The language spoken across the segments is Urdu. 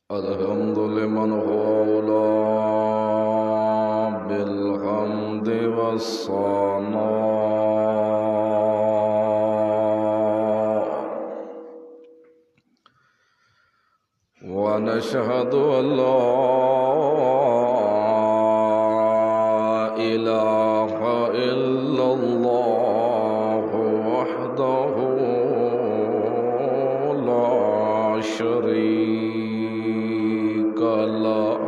الحمد لمن هو أولى بالحمد والثناء، ونشهد أن لا إله إلا الله وحده لا شريك له،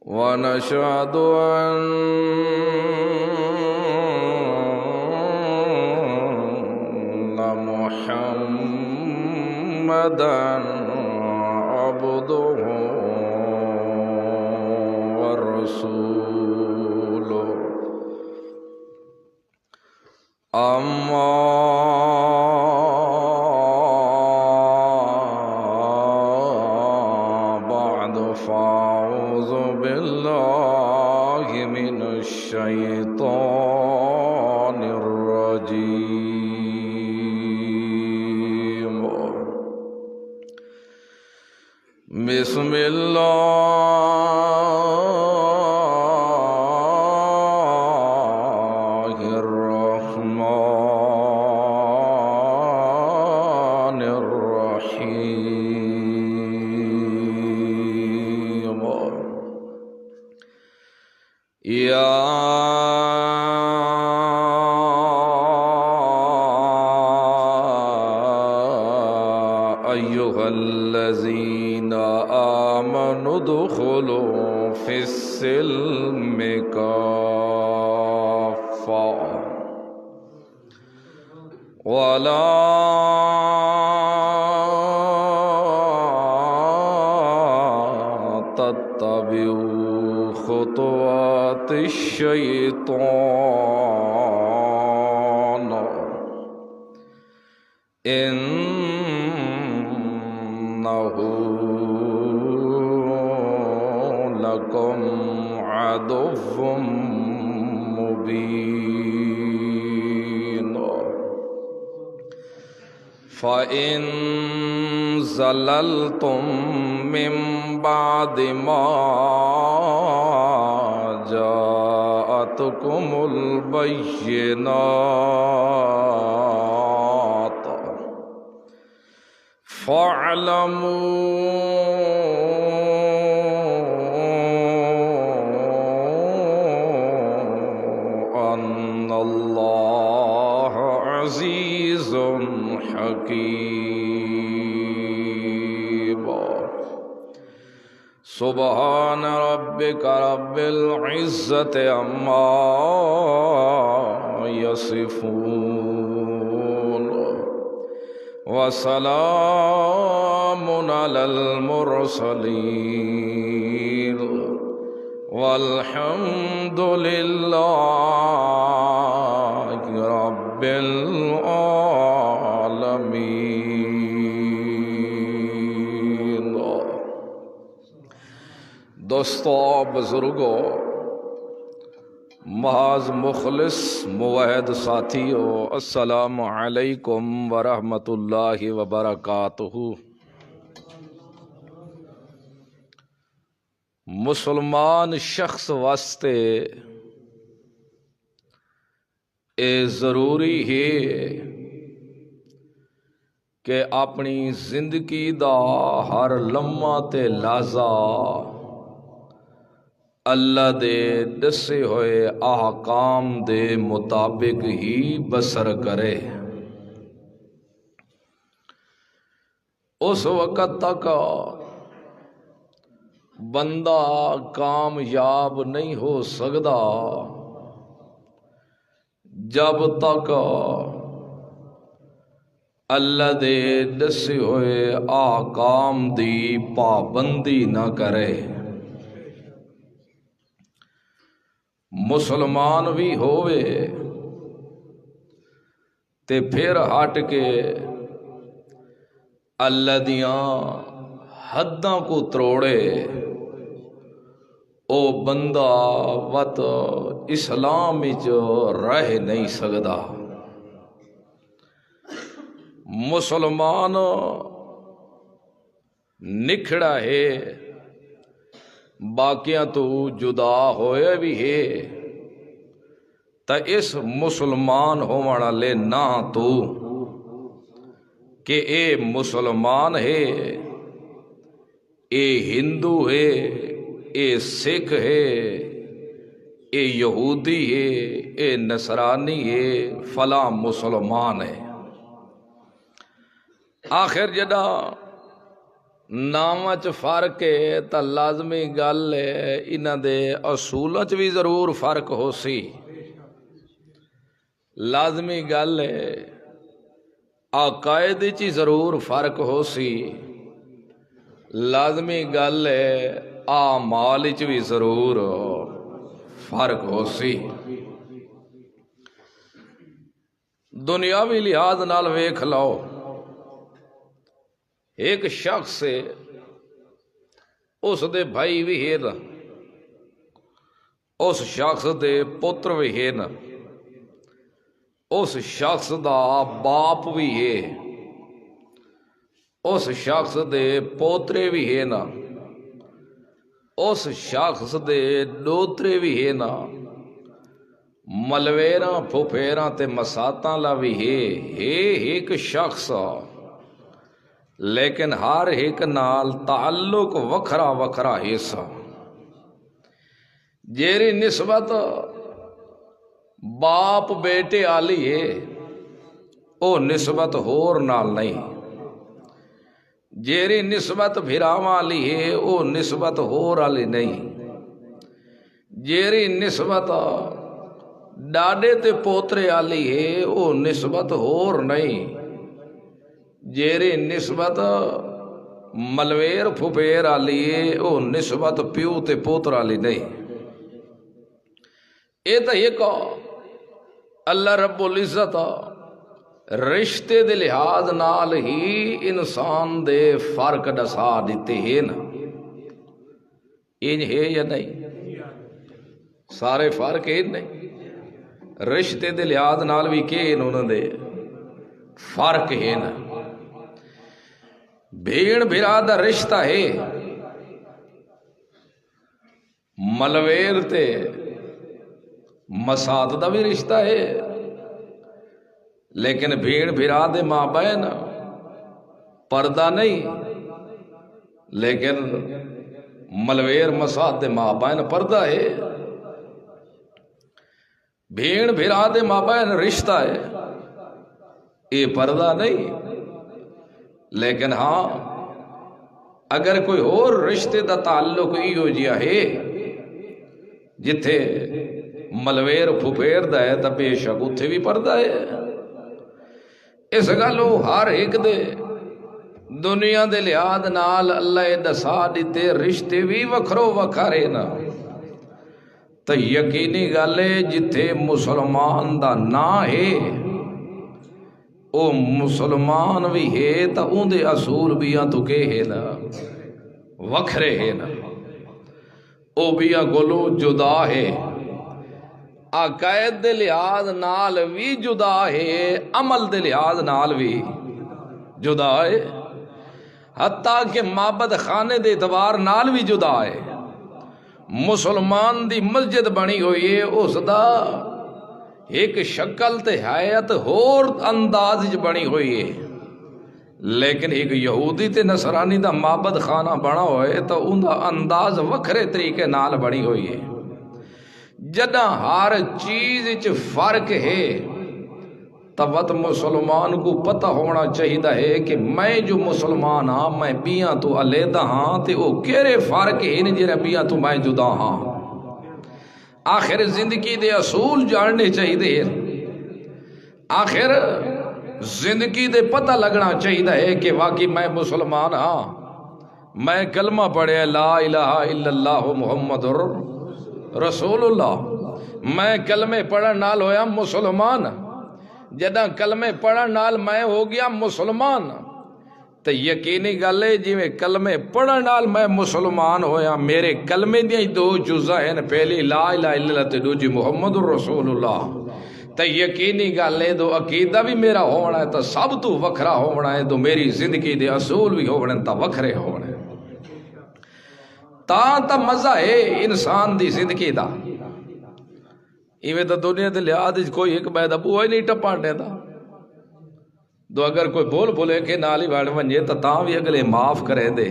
ونشهد أن محمدًا عبده ورسوله. أما بعد فأعوذ بالله من الشيطان الرجيم. بسم الله الرحمن الرحيم. يا أيها الذين آمنوا ادخلوا في السلم كافة ولا تتبعوا خطوات الشيطان، إنه لكم عدو مبين. فإن زللتم من بعد ما جاءتكم البينات فاعلموا أن الله عزيز حكيم. سبحان ربك رب العزة عما يصفون، وسلام على المرسلين، والحمد لله رب العالمين. دوستو، بزرگو، محض مخلص موحد ساتھیو، السلام علیکم ورحمۃ اللہ وبرکاتہ۔ مسلمان شخص واسطے اے ضروری ہے کہ اپنی زندگی دا ہر لمحہ تے لحظہ اللہ دے دسے ہوئے احکام دے مطابق ہی بسر کرے۔ اس وقت تک بندہ کامیاب نہیں ہو سکتا جب تک اللہ دے دسے ہوئے احکام دی پابندی نہ کرے۔ مسلمان بھی ہوئے تے پھر ہٹ کے اللہ دیاں حداں کو تروڑے، او بندہ وت اسلام وچ رہ نہیں سکدا۔ مسلمان نکھڑا ہے باقیاں تو جدا ہوئے بھی ہے تا اس مسلمان ہون والے نہ تو کہ اے مسلمان ہے، اے ہندو ہے، اے سکھ ہے، اے یہودی ہے، اے نصرانی ہے، فلاں مسلمان ہے۔ آخر جدا نامہ چ فرق ہے تا لازمی گل ہے انہاں دے اصولاں چ بھی ضرور فرق ہو سی، لازمی گل ہے عقائد چی ضرور فرق ہو سی، لازمی گل ہے اعمال چ بھی ضرور فرق ہو سی۔ دنیاوی لحاظ نال ویکھ لو، ایک شخص سے اس دے بھائی بھی ہے نا، اس شخص دے پتر بھی ہے نا، اس شخص دا باپ بھی ہے، اس شخص دے پوترے بھی ہے نا، اس شخص دے دوترے بھی ہے نا، ملویراں پھپھیراں تے مساتاں لا بھی ہے ایک شخص، لیکن ہر ایک نال تعلق وکھرا وکھرا ہے سا۔ جیری نسبت باپ بیٹے آلی ہے او نسبت ہور نال نہیں، جیری نسبت بھراواں آلی ہے او نسبت ہور آلی نہیں، جیری نسبت ڈاڈے تے پوترے آلی ہے او نسبت ہور نہیں، جیری نسبت ملویر پھپیر آلی ہے او نسبت پیو تے پوتر آلی نہیں۔ اے تا یہ کہو اللہ رب العزت رشتے دے لحاظ نال ہی انسان دے فرق دسا دیتے ہیں نا، انج ہے یا نہیں؟ سارے فرق ہے نہیں، رشتے دے لحاظ نال بھی کہ انہوں دے فرق ہے نا۔ بھیڑ بھرا دا رشتہ ہے، ملویر تے مسات دا بھی رشتہ ہے، لیکن بھیڑ بھرا دے مابین پردہ نہیں، لیکن ملویر مسات دے مابین پردہ ہے۔ بھیڑ بھرا دے مابین رشتہ ہے، یہ پردہ نہیں، لیکن ہاں اگر کوئی اور رشتے دا تعلق ایو جیا ہے جتھے ملویر پھپیر دا ہے تا بے شک اتھے بھی پردہ ہے۔ اس گلو ہر ایک دے دنیا دے لحاظ نال اللہ دسا دیتے رشتے بھی وکھرو وکھارے نا، تا یقینی گلے جتھے مسلمان دا نا ہے او مسلمان بھی ہے تا اون دے اصول بیاں تو کہ ہے نا وکھرے ہے نا، او بیاں گلو جدا ہے، عقائد دے لحاظ نال بھی جدا ہے، عمل دے لحاظ نال بھی جدا ہے، حتیٰ کہ معبد خانے دے اعتبار نال بھی جدا ہے۔ مسلمان دی مسجد بنی ہوئی ہے اس دا ایک شکل تے حیات ہور انداز وچ بنی ہوئی ہے، لیکن ایک یہودی تے نصرانی دا معبد خانہ بنا ہوئے تو ان دا انداز وکھرے طریقے نال بنی ہوئی ہے۔ جدہ ہر چیز وچ فرق ہے تب مسلمان کو پتہ ہونا چاہیے ہے کہ میں جو مسلمان ہاں میں بیاں تو علیحدہ ہاں تے او کیڑے فرق ہیں جڑا بیاں تو میں جدا ہاں۔ آخر زندگی دے اصول جاننے چاہیے، آخر زندگی دے پتہ لگنا چاہیے ہے کہ واقعی میں مسلمان ہاں، میں کلمہ پڑھے لا الہ الا اللہ محمد رسول اللہ، میں کلمے پڑھن نال ہویا مسلمان، جدہ کلمے پڑھن نال میں ہو گیا مسلمان تو یقینی گل ہے جی میں کلمے پڑھن نال میں مسلمان ہویا، میرے کلمے دی دو جزء ہیں، پہلی لا الہ الا اللہ تے دوجی محمد رسول اللہ، تو یقینی گل ہے دو عقیدہ بھی میرا ہونا ہے تو سب تو وکھرا ہونا ہے، تو میری زندگی دے اصول بھی ہونا ہے تو وکھرے ہونا ہے۔ تا مزہ ہے انسان دی زندگی دا. ایویں تو دنیا دے لحاظ کوئی ایک بے دا بوہا ہی نہیں ٹپان دے دا. دو اگر کوئی بول بولے کہ نالی وڑ ونجے تو تاں بھی اگلے معاف کرے دے.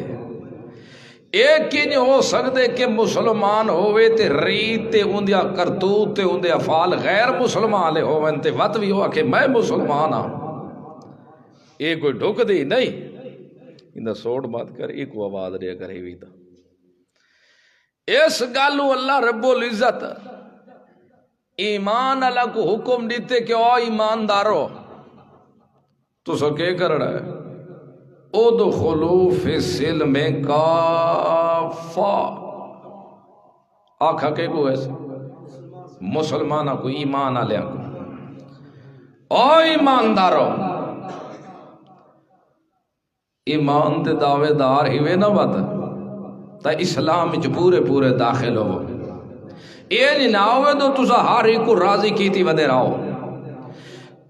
ایک کنج ہو سکتے کہ مسلمان ہوئے تے ریت تے اندیا کرتوت تے اندیا افعال غیر مسلمان لے ہوئے تے وط بھی ہوا کہ میں مسلمان ہاں. یہ کوئی ڈھک دی نہیں اندہ سوڑ بات کر ایک آواز رہا کرے بھی تا. اس گالو اللہ رب العزت ایمان اللہ کو حکم دیتے کہ او ایماندارو تو سو کیا کرنا ہے ادخلوا فی السلم کافہ. آکھا کہ کو ایسا مسلمانہ کو ایمان آلیا کو او ایماندارو ایمان تے دعوے دار ہی وے نہ بات تا اسلام وچ پورے پورے داخل ہو. یہ نہیں نہ ہوئے تو تسا ہر ایک کو راضی کیتی ودے رہو.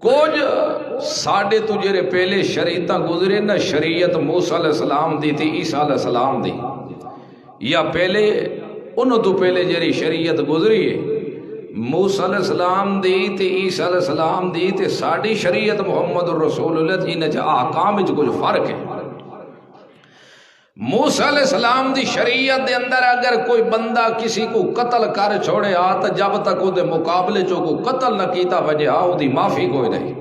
کچھ ساڑھے تجھے پہلے شریعتاں گزرے نہ شریعت موسیٰ علیہ السلام دی تھی عیسیٰ علیہ السلام دی یا پہلے انہوں تو پہلے جری شریعت گزری ہے موسیٰ علیہ السلام دی تے عیسیٰ علیہ السلام دی تے ساڑھی شریعت محمد الرسول اللہ جی نے آقام وچ کچھ فرق ہے. موسیٰ علیہ السلام دی شریعت دے اندر اگر کوئی بندہ کسی کو قتل کر چھوڑے آتا جب تک وہ دے مقابلے جو کو قتل نہ کیتا وجہ آؤ دی معافی کوئی نہیں.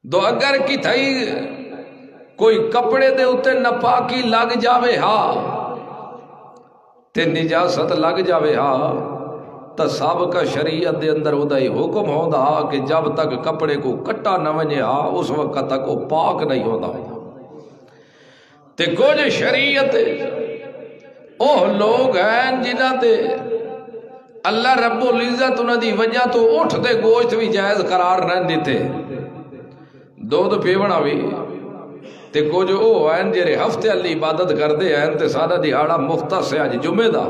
دو اگر کی تھئی کوئی کپڑے دے اتے نپاکی لگ جاوے ہاں تے نجاست لگ جاوے ہاں تا سابقہ شریعت دے اندر وہ دائی حکم ہوندہ کہ جب تک کپڑے کو کٹا نہ وجہ ہاں اس وقت تک وہ پاک نہیں ہوندہ. تے کچھ شریعت اوہ لوگ ہیں جنہ تے اللہ رب العزت انہوں دی وجہ تو اٹھ دے گوشت بھی جائز قرار نہ دیتے. دودھ پیونا بھی تے کچھ اوہ ہیں جرے ہفتے اللہ عبادت کر دے ہیں تے سارا دیہاڑا مختص ہے آج جمعہ دا.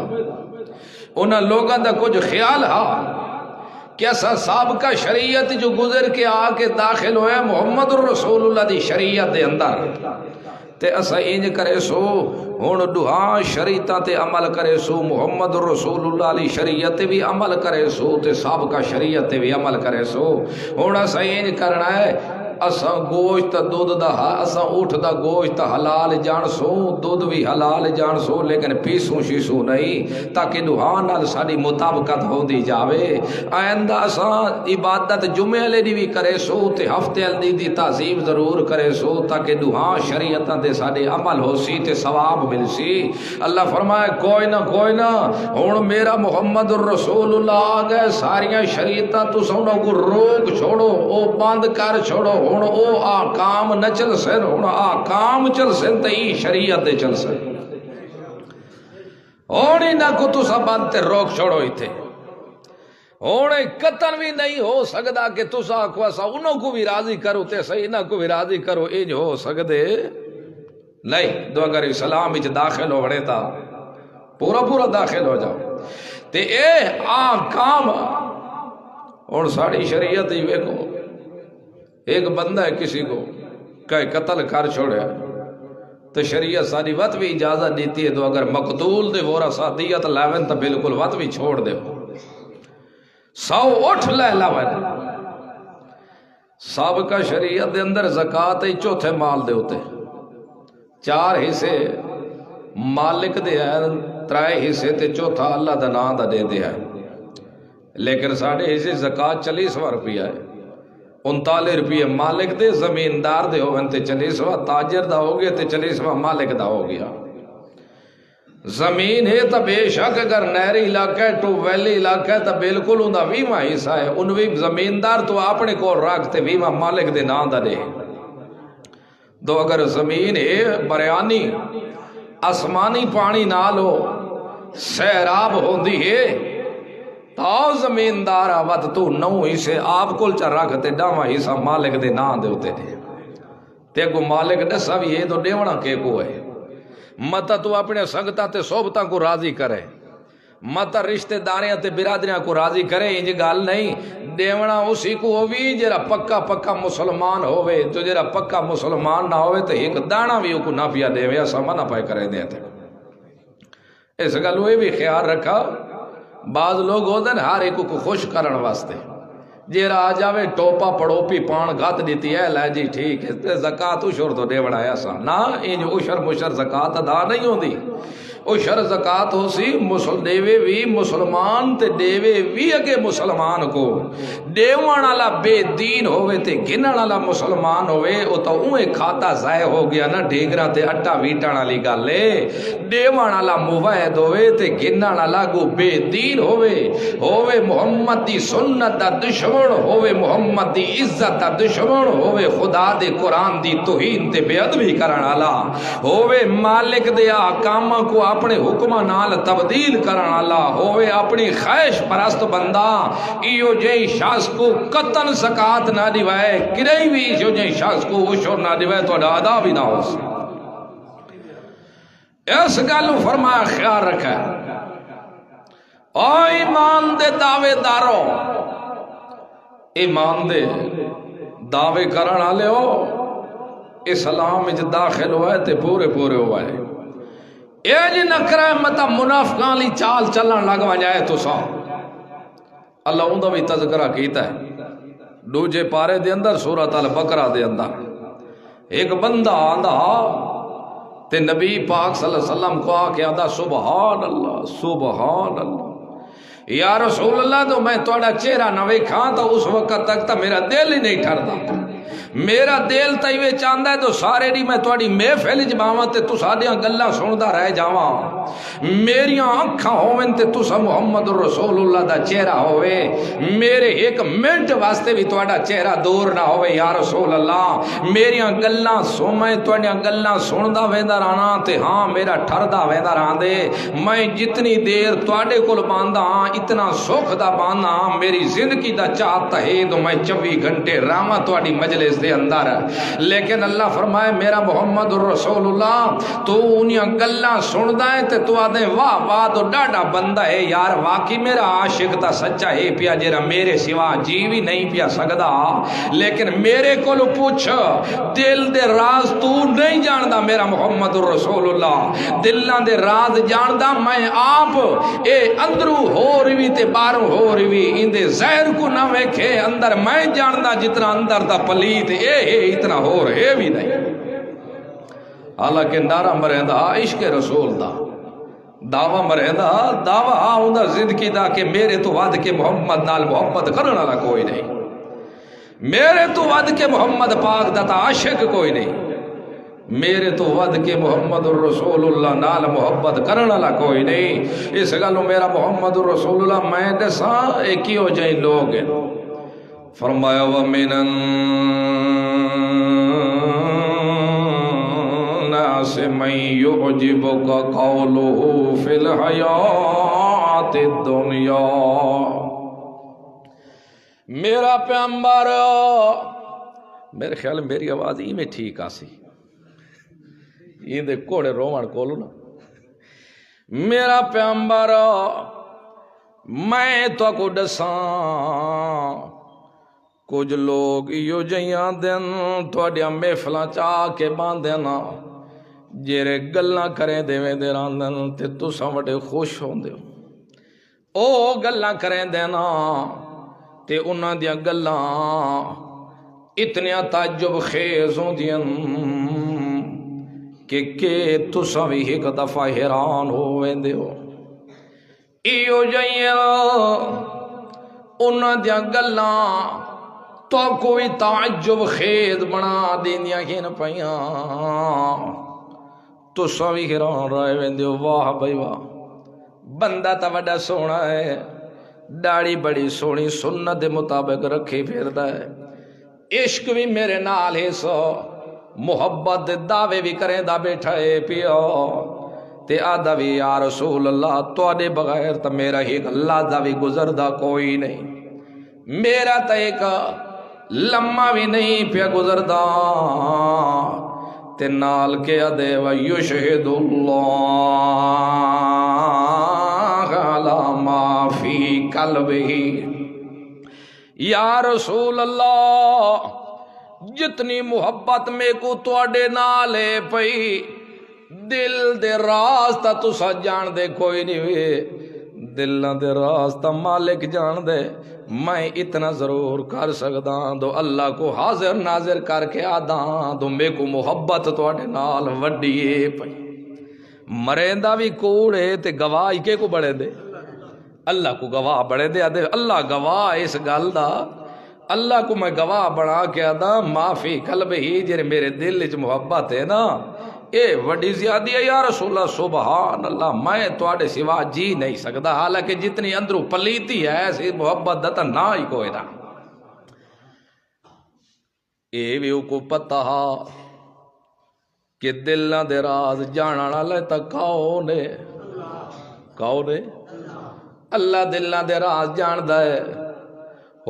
انہاں لوگاں دا کچھ خیال ہاں کہ ایسا سابقہ شریعت جو گزر کے آکے داخل ہوئے محمد الرسول اللہ دی شریعت دے اندر تے اسا انج کرے سو ہن دوہاں شریعتاں تے عمل کرے سو محمد رسول اللہ علی شریعت بھی عمل کرے سو تے سابقہ شریعت بھی عمل کرے سو. ہن اسا انج کرنا ہے اسا گوشت دودھ دا اسا اٹھ دا گوشت حلال جان سو دودھ بھی حلال جان سو لیکن پیسوں شیسوں نہیں تاکہ دوہاں نال ساری مطابقت ہوندی جاوے. آئندہ اسا عبادت جمعے لے دی بھی کرے سو تے ہفتے دی دی تعظیم ضرور کرے سو تاکہ دوہاں شریعتاں دے سارے عمل ہو سی تے ثواب مل سی. اللہ فرمائے کوئی نہ ہن میرا محمد الرسول اللہ آ گئے ساریاں شریعتاں تساں انہاں کو روک چھوڑو او بند کر چھوڑو. ہن او آکام نہ چل سن ہن آکام چل سن تے شریعت دے چل سن. ہن انہاں کو تساں بند تے روک چھوڑو ایتھے. ہن قتل بھی نہیں ہو سکدا کہ تساں آکھو اسا انہاں کو بھی راضی کرو تے صحیح انہاں کو بھی راضی کرو انج ہو سکدے نہیں. دو اگر اسلام وچ داخل ہو وڑے تا پورا داخل ہو جاؤ تے اے آکام ہن ساڑی شریعت ہی ویکھو ایک بندہ ہے کسی کو کہ قتل کر چھوڑے تو شریعت ساری وقت بھی اجازت دیتی ہے تو اگر مقتول دے ورثہ دیت لاون تو بالکل وقت بھی چھوڑ دے 100 اٹھ لے لاون. سابقہ شریعت دے اندر زکوٰۃ ہی چوتھے مال دے ہوتے 4 حصے مالک دے ہیں 3 حصے تے چوتھا اللہ دا نام دا دے دے ہے. لیکن ساڑھے حصے زکوٰۃ 40 روپیہ ہے 39 روپیہ مالک دے زمیندار دے ہوئے تے 40 تاجر دا ہو گیا تے 40 مالک دا ہو گیا. زمین ہے تا بے شک اگر نہری علاقہ ہے ٹو ویلی علاقہ ہے تا بالکل ان دا 20 حصہ ہے ان بھی زمیندار تو اپنے کو رکھتے 20 مالک دے نام دا دے. دو اگر زمین ہے بریانی آسمانی پانی نال ہو سیراب ہوندی ہے تاؤ زمیندار آوات تو 9 حصے آپ کل چا رکھ تے 10 حصہ مالک دے نام دے ہوتے دے تے کو مالک دسا بھی یہ تو دیونا کے کو ہے. متا تو اپنے سنگتاں تے صحبتاں کو راضی کرے متا رشتہ داریاں تے برادریاں کو راضی کرے انج گال نہیں دیونا اسی کو ہووی جرا پکا مسلمان ہووے تو جرا پکا مسلمان نہ ہووے تو ایک دانا بھی کو نہ پیا دے وے ایسا منع پائے کرے دے تے اس گلو یہ بھی خیال رکھا، بعض لوگ ہوتے ہیں ہر ایک کو خوش کرن واسطے، جیڑا آ جاوے ٹوپا پڑوپی پان گھت دیتی ہے، لے جی ٹھیک ہے زکات اشر تو دے بڑایا سا نہ، ان اشر مشر زکات ادا نہیں ہوندی۔ اشر زکات ہو سی دیوے بھی مسلمان تے دیوے بھی اگے مسلمان کو، دیوان والا بے دین ہوئے تے گنن والا مسلمان ہوئے، او تو اوے کھاتا ضائع ہو گیا نا، ڈھیگرا تے اٹا ویٹن والی گل ہے۔ دیوان والا موحد ہوئے تے گنن والا کو بے دین ہوئے محمد دی سنت دا دشمن ہوئے، محمد دی عزت دا دشمن ہوئے، خدا دے قرآن دی توہین تے بے ادبی کرن والا ہوئے، مالک دے احکام کو اپنے حکم نال تبدیل کرن والا ہوئے، اپنی خواہش پرست بندہ ایو جئی شخص کو قطن زکات نہ دیوائے، کرئی بھی ایو جئی شخص کو اشر نہ دیوائے تو ادا بھی نہ ہو سی۔ اس گل فرمایا خیال رکھا، او ایمان دے دعوے دارو، ایمان دے دعوے کرن والے ہو، اسلام وچ داخل ہوئے تے پورے ہوئے، اے جی نکرہ متا منافقان لی چال چلن لگ وجائے تو سا اللہ اندہ بھی تذکرہ کیتا ہے دوجے پارے دے اندر سورۃ البقرہ دے اندر ایک بندہ آندہ تے نبی پاک صلی اللہ علیہ وسلم کو آکے آندہ سبحان اللہ سبحان اللہ یا رسول اللہ، تو میں توڑا چہرہ نہ ویکھاں تو اس وقت تک تا میرا دل ہی نہیں ٹھردا، میرا دل تیوے چاندہ ہے تو سارے دی میں توڑی محفل جباواں تے تو ساڈیاں گلاں سندا رہ جاواں، میریاں اکھاں ہوویں تے تسا محمد رسول اللہ دا چہرہ ہوئے، میرے ایک منٹ واسطے بھی توڑا چہرہ دور نہ ہوئے یا رسول اللہ، میریاں گلاں میں توڑیاں گلاں سندا ویندا رہنا تے ہاں میرا ٹھردا ویندا رہن دے، میں جتنی دیر توڑے کول باندا ہاں اتنا سکھ دا باندا ہاں، میری زندگی دا چاہتا ہے تو میں 24 گھنٹے راما توڑی مجلس دے اندر، لیکن اللہ فرمائے میرا محمد رسول اللہ تو انیاں گلاں سندا ہے تے تو آدھے واہ واہ تو ڈاڈا بندہ ہے یار، واقعی میرا عاشق تا سچا ہے پیا جیرا میرے سوا جی بھی نہیں پیا سکدا، لیکن میرے کولو پوچھ دل دے راز تو نہیں جاندا میرا محمد رسول اللہ، دلاں دے راز جاندا میں آپ، اے اندرو ہو رہی تے باروں ہو رہی، ان دے زہر کو نہ ویکھے اندر میں جاندا جتنا اندر دا پلیت اے اتنا ہو رہے بھی نہیں، حالانکہ نعرہ مریندا عشق رسول دا، دعویٰ مریندا دعویٰ ہوندا زندگی دا کہ میرے تو ود کے محمد نال محبت کرن والا کوئی نہیں، میرے تو ود کے محمد پاک دا تا عاشق کوئی نہیں، میرے تو ود کے محمد رسول اللہ نال محبت کرن والا کوئی نہیں، اس گلوں میرا محمد رسول اللہ میں دساں ایک ہی ہو جائیں لوگ ہیں، فرمایا وَمِنَ النَّاسِ مَن يُعْجِبُكَ قَوْلُهُ فِي الْحَيَاةِ الدُّنْيَا، میرا پیغمبر، میرے خیال میری آواز ہی میں ٹھیک آسی، یہ دے کوڑے رومن کولو نا، میرا پیغمبر میں تو کو دساں کچھ لوگ ایو جیاں دن توڑیاں محفلاں چاہ کے باندھنا جیرے گلاں کریں دے دے راندن تے تساں وڈے خوش ہوندے ہو، او گلاں کریں دینا تے انہاں دیاں گلاں اتنیاں تعجب خیز ہوندیاں کہ تساں بھی ایک دفعہ حیران ہو ویندے ہو، ایو جائیاں انہاں دیاں گلاں تو کوئی تعجب خیز بنا دیندیاں کھین پئیاں، تساں بھی حیران رہ ویندے ہو، واہ بھائی واہ بندہ تا وڈا سونا ہے، داڑھی بڑی سونی سنت دے مطابق رکھی پھردا ہے، عشق بھی میرے نال ہے سو، محبت دے دعوے بھی کریں دا بیٹھا ہے پیو تے آدھا بھی یا رسول اللہ توڑے بغیر تا میرا ایک اللہ دا بھی گزردہ کوئی نہیں، میرا تا ایک لمحہ بھی نہیں پیا گزردہ، تے نال کے ادے وَيُشْهِدُ اللَّهَ عَلَى مَا فِي قَلْبِهِ، یا رسول اللہ جتنی محبت میں کو توڑے نالے پئی دل دے راز تا تسا جان دے کوئی نہیں وے، دلاں دے راز تا مالک جان دے۔ میں اتنا ضرور کر سکدا دو اللہ کو حاضر ناظر کر کے آداں دو میں کو محبت تواڈے نال وڈی اے پئی۔ مریندا بھی کوڑے تے گواہ کے کو بڑے دے، اللہ کو گواہ بڑے دے آدھے اللہ گواہ اس گل دا، اللہ کو میں گواہ بنا کے آدھا معافی قلب ہی جرے میرے دل وچ محبت ہے نا، اے وڈی زیادی ہے یا رسول اللہ سبحان اللہ، میں تواڈے سوا جی نہیں سکدا، حالانکہ جتنی اندروں پلیتی ہے ایسی محبت دا نہ ہی کوئی نہ۔ اے بھی کو پتہ کہ دلاں دے راز جانن والا تے کون ہے؟ کون ہے؟ اللہ دلاں دے راز جاندا ہے،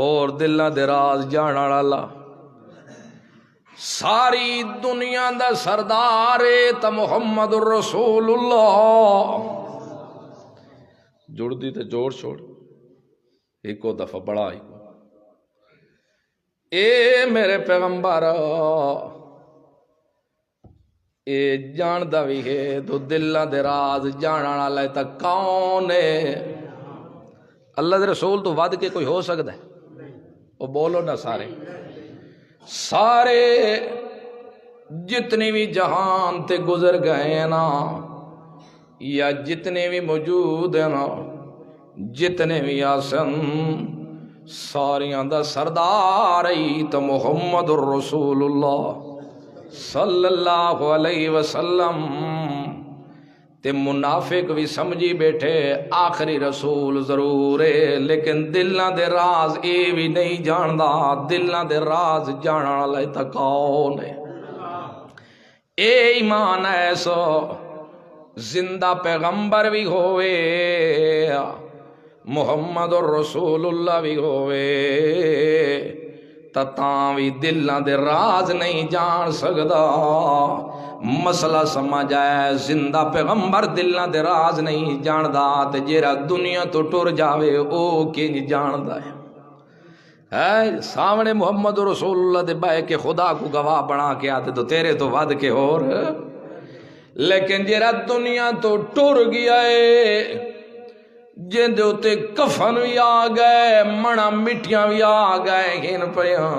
اور دلاں دے راز جانن والا ساری دنیا دا سردار تے محمد رسول اللہ۔ جڑ دی تے جوڑ چھوڑ ایکو دفعہ بڑا ہی اے میرے پیغمبر اے جاندا بھی ہے تو دلاں دے راز جانن والا تے کون ہے؟ اللہ دے رسول تو ود کے کوئی ہو سکتا ہے؟ وہ بولو نا سارے سارے جتنی بھی جہان تے گزر گئے ہیں نا، یا جتنے بھی موجود ہیں نا، جتنے بھی آسن ساریاں دا سردار ہی تو محمد الرسول اللہ صلی اللہ علیہ وسلم۔ تے منافق بھی سمجھی بیٹھے آخری رسول ضرور ہے، لیکن دلاں دے راز اے بھی نہیں جاندا، دلاں دے راز جانن والا تے کون ہے؟ اے ایمان ایسو زندہ پیغمبر بھی ہوئے، محمد الرسول اللہ بھی ہوئے، تاں بھی دلاں دے راز نہیں جان سکدا۔ مسئلہ سمجھ آیا، زندہ پیغمبر دلاں دے راز نہیں جاندا تے جیڑا دنیا تو ٹر جاوے او کنج جاندا ہے؟ سامنے محمد رسول اللہ دے بہ کے خدا کو گواہ بنا کے آتے تو تیرے تو ود کے اور، لیکن جیڑا دنیا تو ٹر گیا ہے، جن دے اتے کفن بھی آ گئے، منا مٹیاں بھی آ گئے ہن پیاں،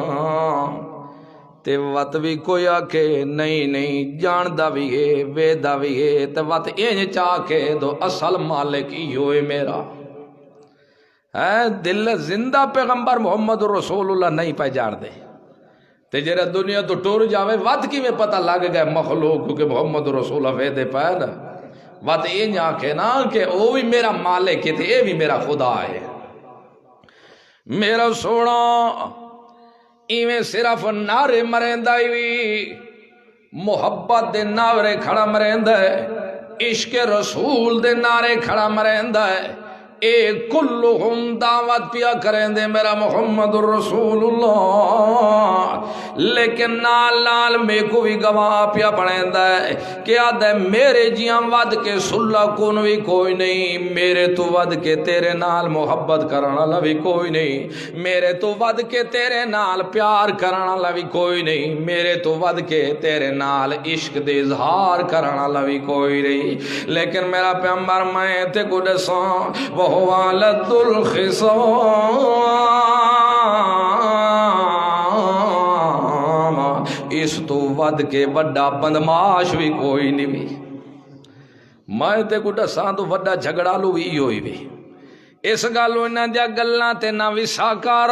تے وت بھی کوئی آکے نہیں جاندا بھی ہے ویدا بھی ہے، تے وت انج چاہ کے دو اصل مالک ہی ہوئے میرا ہے۔ دل زندہ پیغمبر محمد رسول اللہ نہیں پہ جان دے تے جڑا دنیا تو ٹر جاوے وت کی میں پتہ لگ گئے مخلوق کیونکہ محمد رسول اللہ ویدے پہ نا، وت انج آکھے نا کہ او بھی میرا مالک ہے تے اے بھی میرا خدا ہے۔ میرا سونا ایویں صرف نعرے مریندا ہی محبت دے نعرے کھڑا مریندا ہے، عشق رسول دے نعرے کھڑا مریندا ہے، اے کلہم دعوت پیا کریں دے میرا محمد الرسول اللہ، لیکن نال نال میں کو بھی گواہ پیا پڑیندا ہے کہ آدھے میرے جیاں ود کے سلا کون بھی کوئی نہیں، میرے تو ود کے تیرے نال محبت کرنا والا بھی کوئی نہیں، میرے تو ود کے تیرے نال پیار کرنا والا بھی کوئی نہیں، میرے تو ود کے تیرے نال عشق دے اظہار کرنا والا بھی کوئی نہیں، لیکن میرا پیغمبر میں تے کو دساں وہ والد الخصام، اس تو ود کے بڑا بدماش بھی کوئی نہیں بھی، میں تے کو دساں تو بڑا جھگڑالو بھی ہوئی بھی، اس گالو انہاں دیا گلاں تے نہ وسا کر،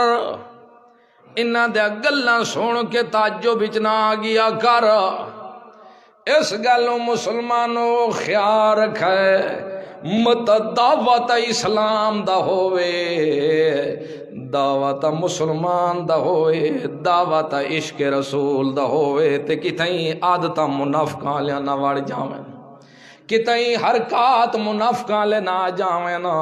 انہاں دیا گلاں سن کے تعجب وچ نہ آ گیا کر، اس گالو مسلمانوں خیال رکھے مت دعوت اسلام دا ہوئے، دعوت مسلمان دا ہوئے، دعوت عشق رسول دا ہوئے، تے کتھیں عادتاں منافقاں لیا نہ وڑ جاویں، کتیں حرکات منافقہ لے نہ جاویں نا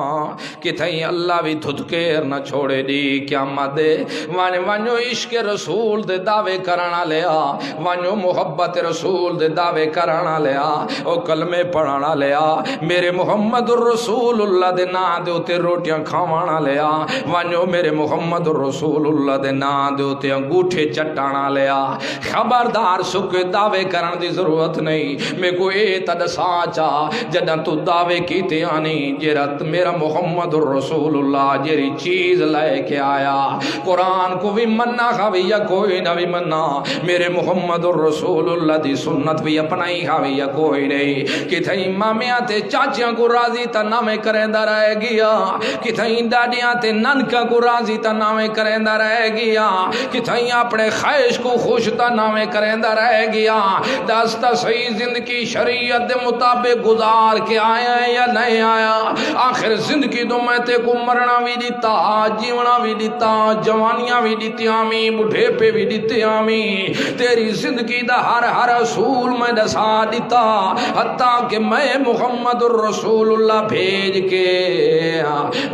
کتیں اللہ بھی دھدکیر نہ چھوڑے دی قیامت دے وانیو عشق رسول دے دعوے کرانا لیا وانیو محبت رسول دے دعوے کرانا لیا او کلمے پڑھانا لیا میرے محمد الرسول اللہ دے نا دے اتے روٹیاں کھاوانا لیا وانیو میرے محمد الرسول اللہ دے نا دے اتے انگوٹھے چٹانا لیا خبردار سکے دعوے کرن دی ضرورت نہیں میں کو اے تد ساچا جدہ تو دعوے کیتے آنی جرت میرا محمد الرسول اللہ جری چیز لے کے آیا قرآن کو بھی مننا خواہی یا کوئی نہ بھی مننا میرے محمد الرسول اللہ دی سنت بھی اپنائی خواہی یا کوئی نہیں کتھیں مامیاں تے چاچیاں کو راضی تا نامے کرندہ رہ گیا کتھیں ڈاڈیاں تے ننکا کو راضی تا نامے کرندہ رہ گیا کتھیں اپنے خواہش کو خوش تا نامے کرندہ رہ گیا دستا صحیح زندگی شریعت دے مطابق گزار کے آیا ہے یا نہیں آیا آخر زندگی تو میں تے کو مرنا بھی دیتا جیونا بھی دیتا جوانیاں بھی دیتی آمی بڑھے پہ بھی دیتی آمی تیری زندگی دا ہر رسول میں دسا دیتا حتیٰ کہ میں محمد الرسول اللہ بھیج کے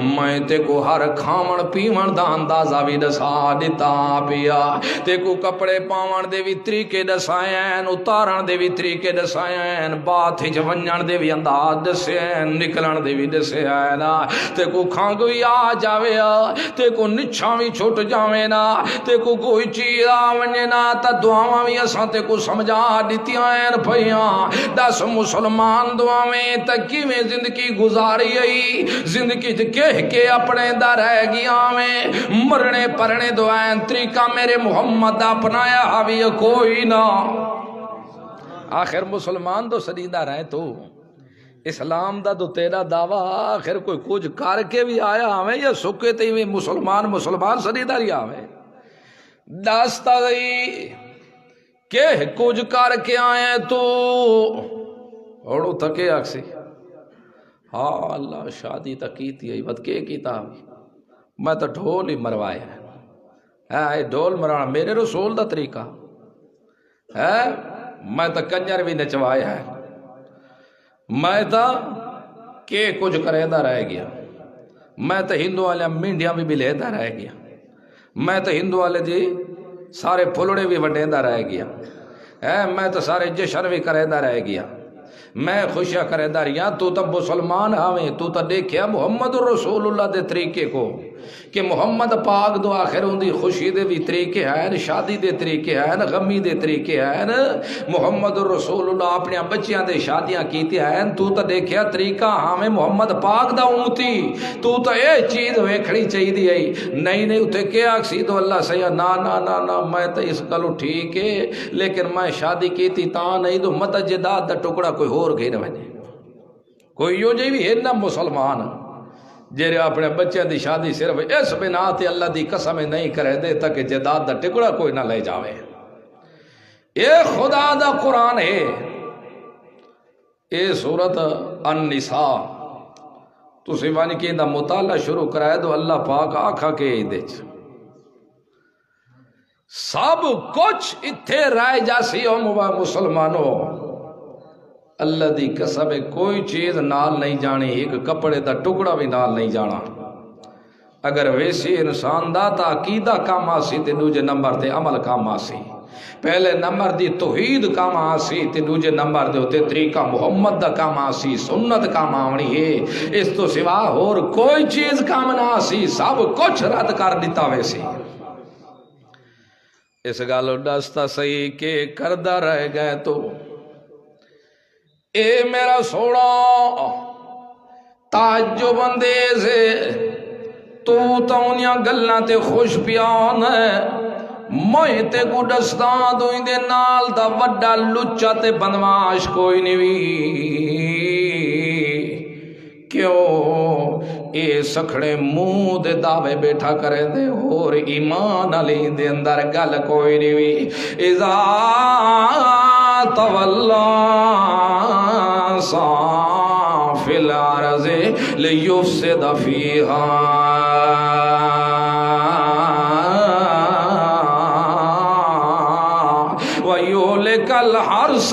میں تے کو ہر کھامن پیمن دا اندازہ بھی دسا دیتا پیا تے کو کپڑے پاون دے بھی طریقے دسائیں اتارن دے بھی طریقے دسائیں بات ہی جونجن دے بھی انداز دسائیں نکلن دے بھی دسائیں تے کو کھانگ بھی آ جاوے تے کو نچھاں بھی چھوٹ جاوے نا تے کو کوئی چیز آونے نا تا دعاواں بھی اساں تے کو سمجھا دیتی آئین پھیاں دس مسلمان دعاویں تکی میں زندگی گزاری آئی زندگی کہہ کے اپنے دا رہ گیا میں مرنے پرنے دعائیں طریقہ میرے محمد اپنایا حوی کوئی نہ آخر مسلمان تو سدیدہ رہے تو اسلام دا تو تیرا دعویٰ آخر کوئی کچھ کر کے بھی آیا ہمیں یا سکے تے میں مسلمان سدیدہ رہی ہمیں داستا گئی کہ کچھ کر کے آئے تو اوڑو تکے آکسی ہاں اللہ شادی تکی تھی بد کے کیتا میں تو ڈھول ہی مروایا ہے ڈھول مرانا میرے رسول دا طریقہ ہے میں تو کنجر بھی نچوایا ہے میں تو کہ کچھ کریدہ رہ گیا میں تو ہندو والے مینڈیاں بھی لیدہ رہ گیا میں تو ہندو والے جی سارے پھلڑے بھی وڈیندہ رہ گیا میں تو سارے جشن بھی کریدہ رہ گیا میں خوشیاں کریدہ رہیا تو تب مسلمان ہمیں تو تب دیکھیا محمد الرسول اللہ دے طریقے کو کہ محمد پاک دو آخر ہوں دی خوشی دے بھی طریقے ہیں شادی دے طریقے ہیں غمی دے طریقے ہیں محمد الرسول اللہ اپنے بچیاں دے شادیاں کیتے ہیں تو تب دیکھیا طریقہ ہمیں محمد پاک دا امتی تو تب اے چیز ہوئے کھڑی چاہی دی آئی نہیں اتے کیا اکسی تو اللہ سیاں نا میں تو اس کلو ٹھیک ہے لیکن میں شادی کیتی تا نہیں تو متجداد دا ٹکڑا کوئی اور گئی نہ بنے کوئی یوں جی بھی ہے نا مسلمان جیرے اپنے بچے دی شادی صرف اس بنا تے اللہ دی قسم نہیں کرے دے تاکہ جداد دا ٹکڑا کوئی نہ لے جاوے اے خدا دا قرآن ہے اے سورت النساء تو سیوانی کی دا مطالعہ شروع کرائے دو اللہ پاک آکھا کے دے سب کچھ اتھے رائے جاسی ہو مسلمانوں اللہ دی قسم کوئی چیز نال نہیں جانی ایک کپڑے دا ٹکڑا بھی نال نہیں جانا اگر ویسی انسان دا تا عقیدہ کام آسی تے دوجے نمبر تے عمل کام آسی پہلے نمبر دی توحید کام آسی تے دوجے نمبر دے ہوتے طریقہ محمد دا کام آسی سنت کام آونی ہے اس تو سوا اور کوئی چیز کام نہ آسی سب کچھ رد کر دیتا ویسی اس گالو ڈستا صحیح کہ کردہ رہ گئے تو اے میرا سوڑا تعجب اندیز تو انیاں گلنا تے خوش پیان ہے میں تے کو ڈستان دوئی دے نال دا وڈا لچا تے بندماش کوئی نہیں کیوں اے سکھڑے منہ دے دعوے بیٹھا کرے دے اور ایمان علی دے اندر گل کوئی نہیں اذا تولا فی الارض لیفسد فیہا ویولک الحرث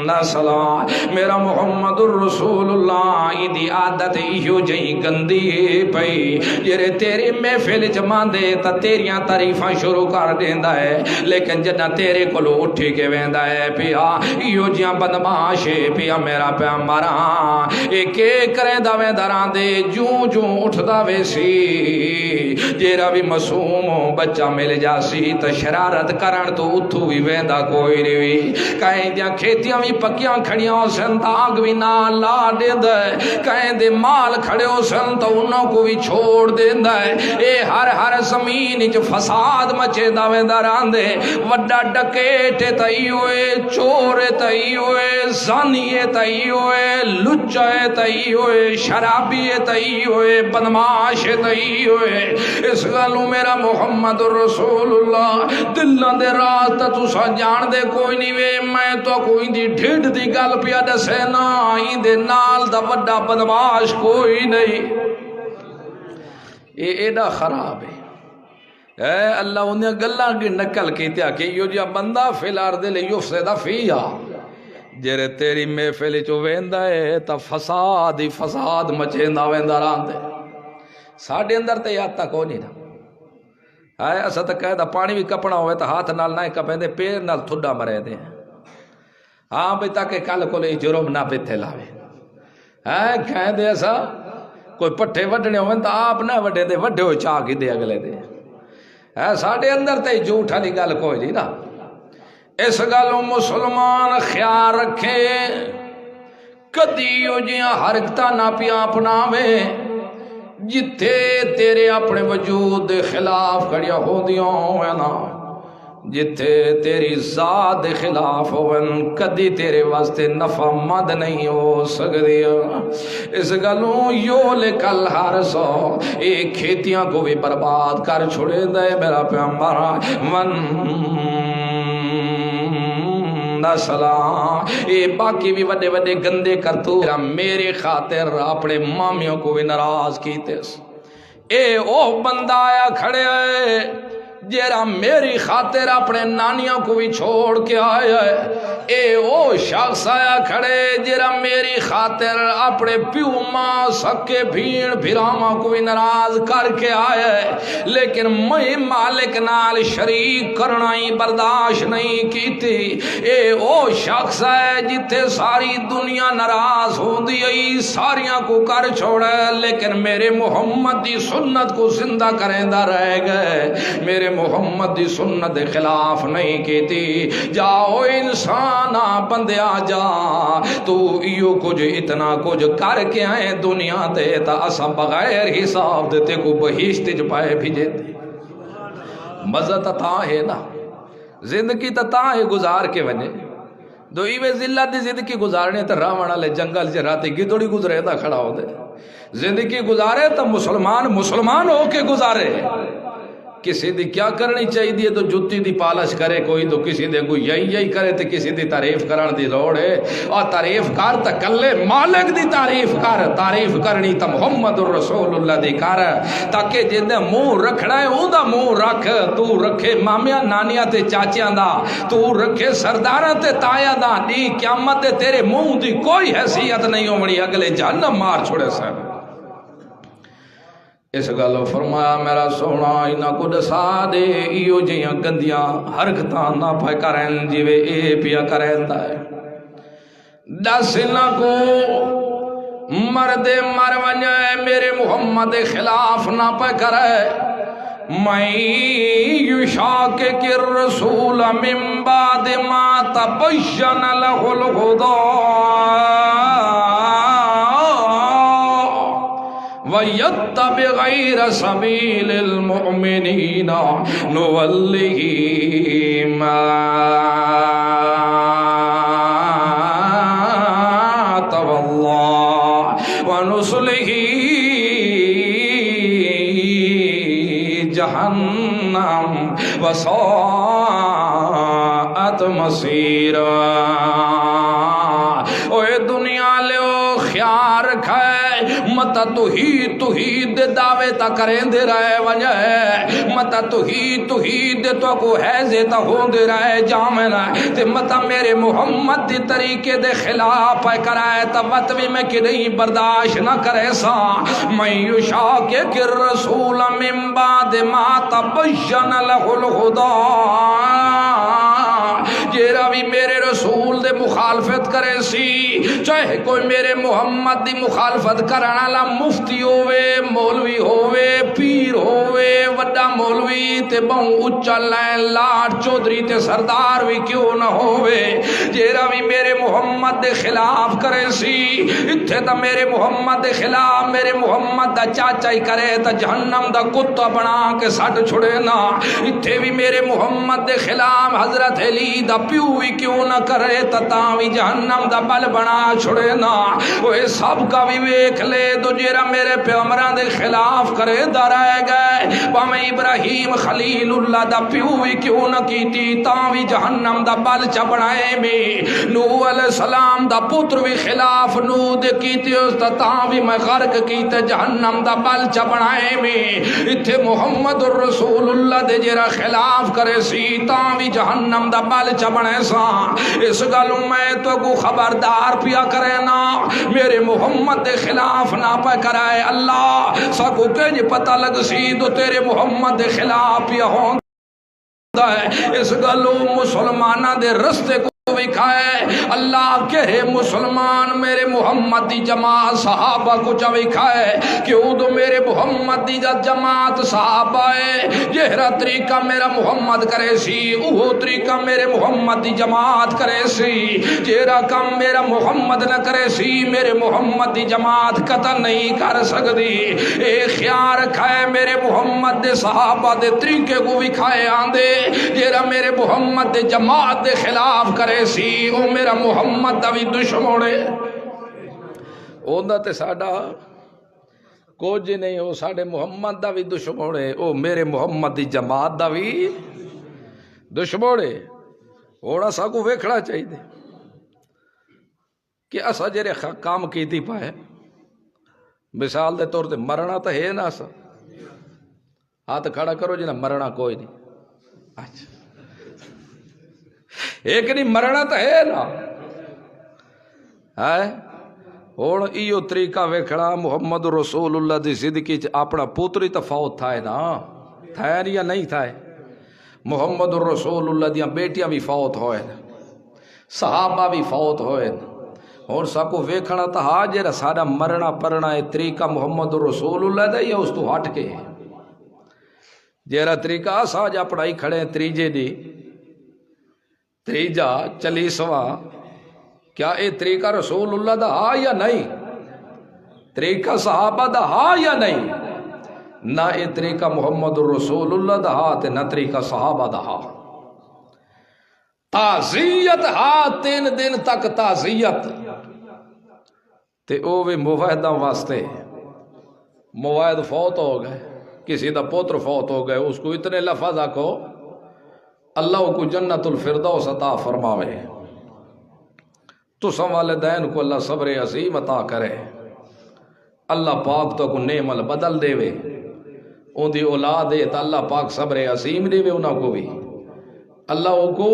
نسلا میرا محمد الرسول اللہ دی عادت ایو جئی گندی پئی جڑے تیری محفل جماندے تا تیریاں تعریفاں شروع کر دیندا ہے لیکن جدہ تیرے کولو اٹھی کے ویندا ہے پیا ایو جیاں بدماش پیا میرا پیغمبراں ایک ایک کریں دا ویندا دے جوں جوں اٹھدا ویسی جیرا بھی معصوم بچہ مل جاسی تا شرارت کرن تو اتھو بھی ویندا کوئی نہیں کہیں دیاں کھیتیاں بھی پکیاں کھڑیاں ہو سن تا آگ بھی نہ لا دیندہ ہے کہیں دے مال کھڑے ہو سن تا انہوں کو بھی چھوڑ دیندہ ہے اے ہر زمین اچ فساد مچے دا ویندا راندے وڈا ڈکیٹ تئی ہوئے چور تئی ہوئے زانی تئی ہوئے لچا تئی ہوئے شرابی تئی ہوئے بدماش تئی ہوئے اس گلوں میرا محمد رسول اللہ دلوں دے راز تے تساں جان دے کوئی نہیں وے میں تو کوئی دی ڈھڈ دی گل پیا دسے نا این دے نال دا وڈا بدماش کوئی نہیں اے ایڈا خراب ہے اے اللہ انہیں گلاں کی نقل کیتیا کہ یو جا بندہ فی الارض لیفسد فیہا جڑے تیری محفل چ ویندا ہے تا فساد ہی فساد مچیندا ویندا راندے ساڈے اندر تے یاد تک کوئی نہیں نا ہے اسا تے کہدا پانی بھی کپنا ہوئے تا ہاتھ نال نہ کپیندے پیر نال تھڈا مرے دے ہاں بھئی تاکہ کل کو لے جرم نہ پیتھے لاوے ہے کہندے اسا کوئی پٹھے وڈنے ہوئے تا آپ نہ وڈے دے وڈے ہوئے چاہ کی دے اگلے دے ہے ساڈے اندر تے جھوٹ والی گل کوئی نہیں نا اس گلوں مسلمان خیال رکھے کدی او جیاں حرکتاں نہ پیا اپناوے جتھے تیرے اپنے وجود دے خلاف کھڑیاں ہوندیاں ہوئے نا جتھے تیری ذات دے خلاف ہوئن کدی تیرے واسطے نفع مند نہیں ہو سکدی اس گلوں یو لکل ہر سو ایک کھیتیاں کو بھی برباد کر چھوڑے دے میرا پیغمبر سلام اے باقی بھی وڈے وڈے گندے کرتو میرے خاطر اپنے مامیوں کو بھی ناراض کیتے اے او بندہ آیا کھڑے ہے جیرا میری خاطر اپنے نانیوں کو بھی چھوڑ کے آیا ہے اے او شخص آیا کھڑے جیرا میری خاطر اپنے پیو ماں سکے بھیڑ بھیراما کو بھی ناراض کر کے آیا ہے لیکن میں مالک نال شریک کرنا ہی برداشت نہیں کی تھی اے او شخص ہے جتے ساری دنیا ناراض ہو دی ساریاں کو کر چھوڑے لیکن میرے محمد دی سنت کو زندہ کریں دا رہ گئے میرے محمد دی سنت دے خلاف نہیں کیتی جاؤ انسانا بندیا جا تو ایو کچھ اتنا کچھ کر کے آئے دنیا تے تا اسا بغیر حساب دیتے کو بہشت جپائے بھیجے دے مزہ تا ہے نا زندگی تا ہے گزار کے ونے دو ایوے ذلت دی زندگی گزارنے تا راوڑا لے جنگل جے راتے گدڑی گزرے دا کھڑا ہو دے زندگی گزارے تا مسلمان ہو کے گزارے کسی دی کیا کرنی چاہیے دی تو جتی دی پالش کرے کوئی تو کسی دے کوئی یہی کرے تو کسی دی تعریف کرن دی لوڑ ہے اور تعریف کر تا کلے مالک دی تعریف کرنی تا محمد الرسول اللہ دی کر تاکہ جن دے منہ رکھنا ہے اون دا منہ رکھ تو رکھے مامیاں نانیاں تے چاچیاں دا تو رکھے سرداراں تے تایاں دا دی قیامت تے تیرے منہ دی کوئی حیثیت نہیں ہونی اگلے جہنم مار چھوڑے سن اس گلو فرمایا میرا سونا انہاں کو دسا دے ایو جیاں گندیاں حرکتاں نہ پہ کریں جیوے اے پیا کریں دا ہے دس انہاں کو مرد مر ونجائے میرے محمد خلاف نہ پہ کرے میں یشاکک الرسول من بعد ما تبین لہ الہدی وَيَتَّبِعْ غَيْرَ سَبِيلِ الْمُؤْمِنِينَ نُوَلِّهِ مَا تَوَلَّى وَنُصْلِهِ جَهَنَّمَ وَسَاءَتْ مَصِيرًا اے دنیا لے خیال رکھا ہے مت توحید دے دعوے تا کریں دے رہے وجہ ہے مت توحید دے تو کو حیزے تا ہون دے رہے جامنا تے مت میرے محمد دی طریقے دے خلاف پہ کرائے تا وطوی میں کہ نہیں برداشت نہ کرے سا من یشاقق الرسول من بعد ما تبین لہ الہدی جیرا بھی میرے رسول دے مخالفت کرے سی چاہے کوئی میرے محمد دی مخالفت کرنا لا مفتی ہوئے مولوی ہوئے پیر ہوئے وڈا مولوی تے بہوں اچھا لائن لاٹ چودری تے سردار بھی کیوں نہ ہوئے جیرا بھی میرے محمد دے خلاف کرے سی اتھے تا میرے محمد دے خلاف میرے محمد دا چاچا ہی کرے تا جہنم دا کتا بنا کے سٹ چھڑے نا اتھے بھی میرے محمد دے خلاف حضرت علی دا پیو بھی کیوں نہ کرے تتاوی جہنم دا بل بنا چھڑے نا وہ سب کا بھی ویکھ لے تو جیرا میرے پیغمبراں دے خلاف کرے دا رہ گئے بامے ابراہیم خلیل اللہ دا پیو بھی کیوں نہ کیتی تاوی جہنم دا بل چبڑائے میں نوح علیہ السلام دا پتر بھی خلاف نوح دے کیتی اس تاوی میں غرق کیتے جہنم دا بل چبڑائے میں اتھے محمد الرسول اللہ دے جیرا خلاف کرے سی تاوی جہنم دا بل چبڑے سا اس گلوں میں تو کو خبردار پیا کرے نا میرے محمد دے خلاف نہ پہ کرائے اللہ سکو کہ پتہ لگ سی تو تیرے محمد دے خلاف پیا ہوں اس گلوں مسلمانہ دے رستے کو وکھائے اللہ کہے مسلمان میرے محمد دی جماعت صحابہ کو چوکھائے کیوں تو میرے محمد دی جماعت صحابہ ہے جہرا طریقہ میرا محمد کرے سی وہ طریقہ میرے محمد دی جماعت کرے سی جہرا کم میرا محمد نہ کرے سی میرے محمد دی جماعت قطع نہیں کر سکتی اے خیال رکھائے میرے محمد دے صحابہ دے طریقے کو وکھائے آندے جہرا میرے محمد دے جماعت دے خلاف کرے سی او میرا محمد دا بھی دشمنے اوندا تے ساڈا کچھ نہیں او ساڈے محمد دا بھی دشمنے او میرے محمد دی جماعت دا بھی دشمنے ہونا سا کو ویکھنا چاہیے کہ اسا جڑے کام کیتی پائے مثال دے طور تے مرنا تو ہے نا سا ہاتھ کھڑا کرو جنا مرنا کوئی نہیں اچھا ایک نہیں مرنا تو ہے نا ہے ہوں ایو طریقہ ویکھنا محمد رسول اللہ دی زندگی اپنا پوتری تو فوت تھا نا تھا یا نہیں تھا محمد رسول اللہ دیاں بیٹیاں بھی فوت ہوئے صحابہ بھی فوت ہوئے اور سب کو ویکھنا تو ہاں جیرا سارا مرنا پرنا ہے طریقہ محمد رسول اللہ دا یا اس تو ہٹ کے جیرا طریقہ ساج اپنا ہی کھڑے تریجے دی تریجا چلیسواں کیا اے طریقہ رسول اللہ دا ہاں یا نہیں طریقہ صحابہ دا ہاں یا نہیں نہ اے طریقہ محمد الرسول اللہ دا ہاں تے نہ طریقہ صحابہ دا ہاں تعزیت ہاں 3 دن تک تعزیت تے او وے موعدہ واسطے موعد فوت ہو گئے کسی دا پوتر فوت ہو گئے اس کو اتنے لفظ آکھو اللہ کو جنت الفردوس عطا فرماوے تو سم والدین کو اللہ صبر عظیم عطا کرے اللہ پاک تو کو نعم بدل دے وے ان دی اولاد ہے تو اللہ پاک صبر عظیم دے وے انہوں کو بھی اللہ کو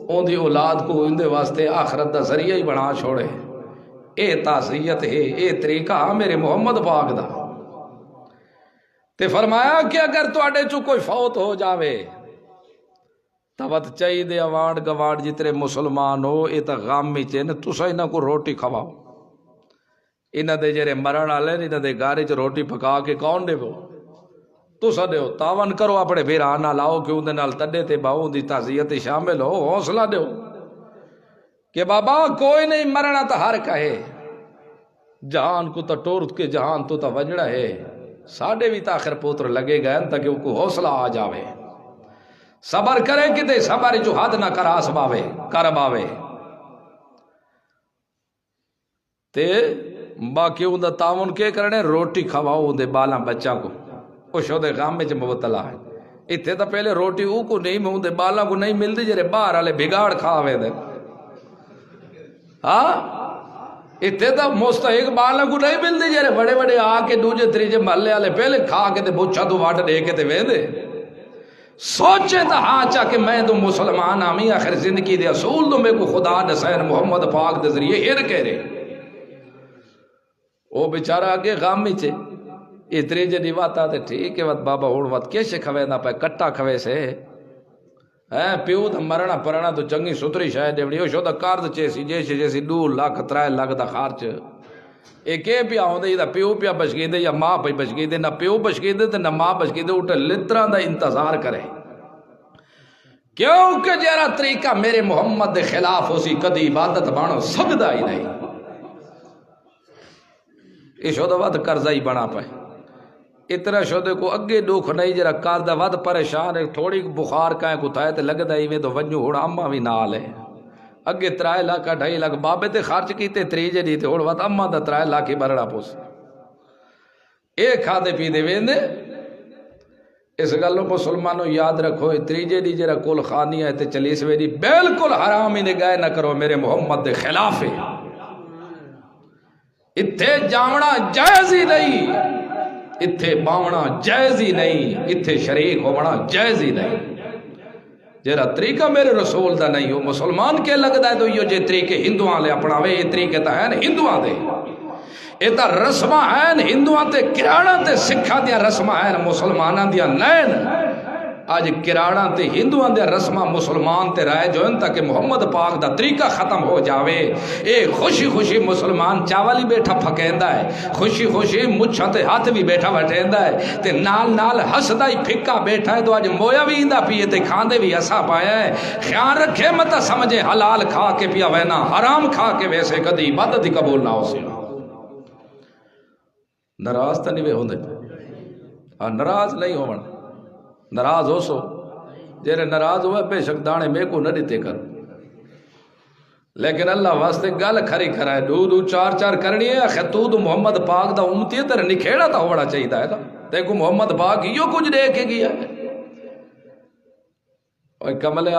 ان دی اولاد کو ان دے واسطے آخرت دا ذریعہ ہی بنا چھوڑے اے تعزیت ہے اے طریقہ میرے محمد پاک دا تے فرمایا کہ اگر تو اڈے چو کوئی فوت ہو جاوے تبت چاہی دے اوانڈ گوانڈ جتنے مسلمان ہو یہ تو غام میں چاہیے تسا انہاں کو روٹی کھواؤ انہاں دے جرے مرن والے انہاں دے گارے چ روٹی پکا کے کون دے وہ تسا دیو تاون کرو اپنے بھیران نال آؤ کہ اندے نال تڈے تے باؤ دی تعزیت شامل ہو حوصلہ دیو کہ بابا کوئی نہیں مرنا تو ہر کہے جہان کو تو ٹورت کے جہان تو وجڑا ہے ساڈے بھی تاخر پوتر لگے گئے تاکہ ان کو حوصلہ آ جاوے صبر کرے کتے صبر جو حد نہ کراس باوے کر باوے تے باقی ان دا تعاون کے کرنے روٹی کھواؤ ان دے بالاں بچہ کو او شو دے غام میں مبتلا ہے اتھے تو پہلے روٹی او کو نہیں میں ان دے بالاں کو نہیں مل دی جرے باہر والے بگاڑ کھاوے دے ہاں اتنے تو مستحق بالوں کو نہیں ملتی جی بڑے بڑے آ کے دوجے تیجے محلے والے پہلے کھا کے تے بوچھا تو واٹ دے کے تے ویندے سوچے تو ہاں چاہ کہ میں تو مسلمان آمی آخر زندگی دے اصول تو میں کو خدا نسین محمد پاک دے ذریعے ہر کہہ رہے وہ بیچارہ آگے غام میں چھے اتری جے دیواتا تے ٹھیک ہے وقت بابا ہوڑ وقت کیسے کھوے نہ پائے کٹا کھوے سے پیو تو مرنا پرنا تو چنگی ستری شاید دیوڑی ہو شو دا کارد چیسی جیسی 2 لاکھ 3 لاکھ دا خارچ ایک پیا ہوندے یا پیو پیا بچ گئی دے یا ماں پہ بچ گئی دے نہ پیو بچ گئی دے تے نہ ماں بچ گئی دے اٹھا لتران دا انتظار کرے کیونکہ جیرا طریقہ میرے محمد دے خلاف ہو سی کدی عبادت بانو سجدہ ہی نہیں یہ شو دا ود قرضہ ہی بنا پائے اتنا شودے کو اگے دکھ نہیں جرا کار دا ود پریشان ہے تھوڑی بخار کائیں کو تھائے تے لگ دا ہی میں تو ونجو ہوڑا اممہ بھی نال ہے اگے 3 لاکھ 2.5 لاکھ بابے تے خرچ کیتے تریجے دیتے ہوڑ وقت اممہ دا 3 لاکھ ہی برڑا پوس ایک کھادے پی دے ویندے اس گلوں مسلمانوں یاد رکھو تریجے دی جرا کل خانی ہے تے چلیس ویدی بالکل حرام ہی نگاہ نہ کرو میرے محمد دے خلاف ہے اتھے جامنا جائز ہی نہیں اتھے باونا جائز ہی نہیں اتھے شریک ہونا جائز ہی نہیں جیرا طریقہ میرے رسول دا نہیں ہو مسلمان کے لگ دا ہے تو یہ جے طریقے ہندوان لے اپنا وے یہ طریقے تا ہے ہندوان دے یہ تا رسمہ ہیں ہندوان تے کرانا تے سکھا دیا رسمہ ہیں مسلمانہ دیا نین آج کرانا تے ہندوان دیا رسمہ مسلمان تے رائے جو ان تاکہ محمد پاک دا طریقہ ختم ہو جاوے اے خوشی خوشی مسلمان چاولی بیٹھا پھکیندہ ہے خوشی خوشی مچھا تے ہاتھ بھی بیٹھا بیٹھیندہ ہے تے نال نال حسدہ ہی پھکا بیٹھا ہے تو آج مویا بھی اندہ پیے تے کھاندے بھی ایسا پایا ہے خیال رکھے متا سمجھے حلال کھا کے پیا وینا حرام کھا کے ویسے کدی عبادت ہی قبول نہ ہو سی نراز تا نہیں وے ہوندے نراز نہیں ہو ناراض ہو سو جیرے ناراض ہوئے بے شک دانے میں کو نہ دیتے کر لیکن اللہ واسطے گل کھری کرائے 2 4 کرنی ہے خطود محمد پاک دا امتی ہے تیرے نکھیڑا تا ہوڑا چاہیے دا دیکھو محمد پاک یوں کچھ دے کے گیا ہے اوہ کملے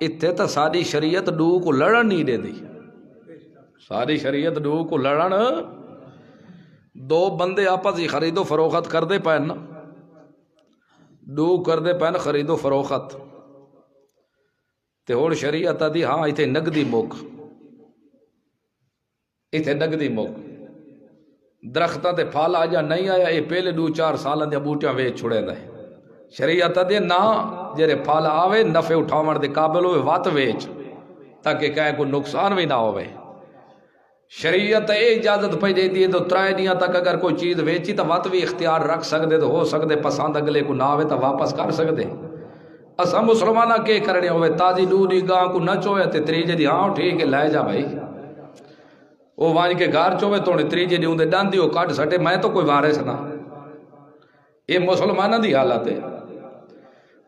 اتھے تا ساری شریعت 2 کو لڑن نہیں دے دی ساری شریعت 2 کو لڑن 2 بندے آپس ہی خرید و فروخت کر دے پائے نا 2 کر دے پہن خرید و فروخت تے اور شریعت دی ہاں ایتھے نگدی موک ایتھے نگدی موک درختہ تے پھال آجا نہیں آیا یہ پہلے 2 4 سالہ دیا بوٹیاں ویچ چھوڑے دے شریعت دی نا جرے پھال آوے نفع اٹھاون دے قابل ہوئے وات ویچ تاکہ کہیں کوئی نقصان بھی نہ ہوئے شریعت اے اجازت پہ دے دیئے تو 3 دنیا تک اگر کوئی چیز ویچی تو وقت بھی اختیار رکھ سکتے تو ہو سکتے پسند اگلے کو نہ آوے تو واپس کر سکتے اسا مسلمانہ کے کرنے ہوئے تازی دودھی گاں کو نہ چوئے تے تریجے دی ہاں ٹھیک ہے لائے جا بھائی وہ وانج کے گھر چوئے تو تریجے دی ہوندے ڈان دیو کٹ سٹے میں تو کوئی وارث نہ یہ مسلمانہ دی حالت ہے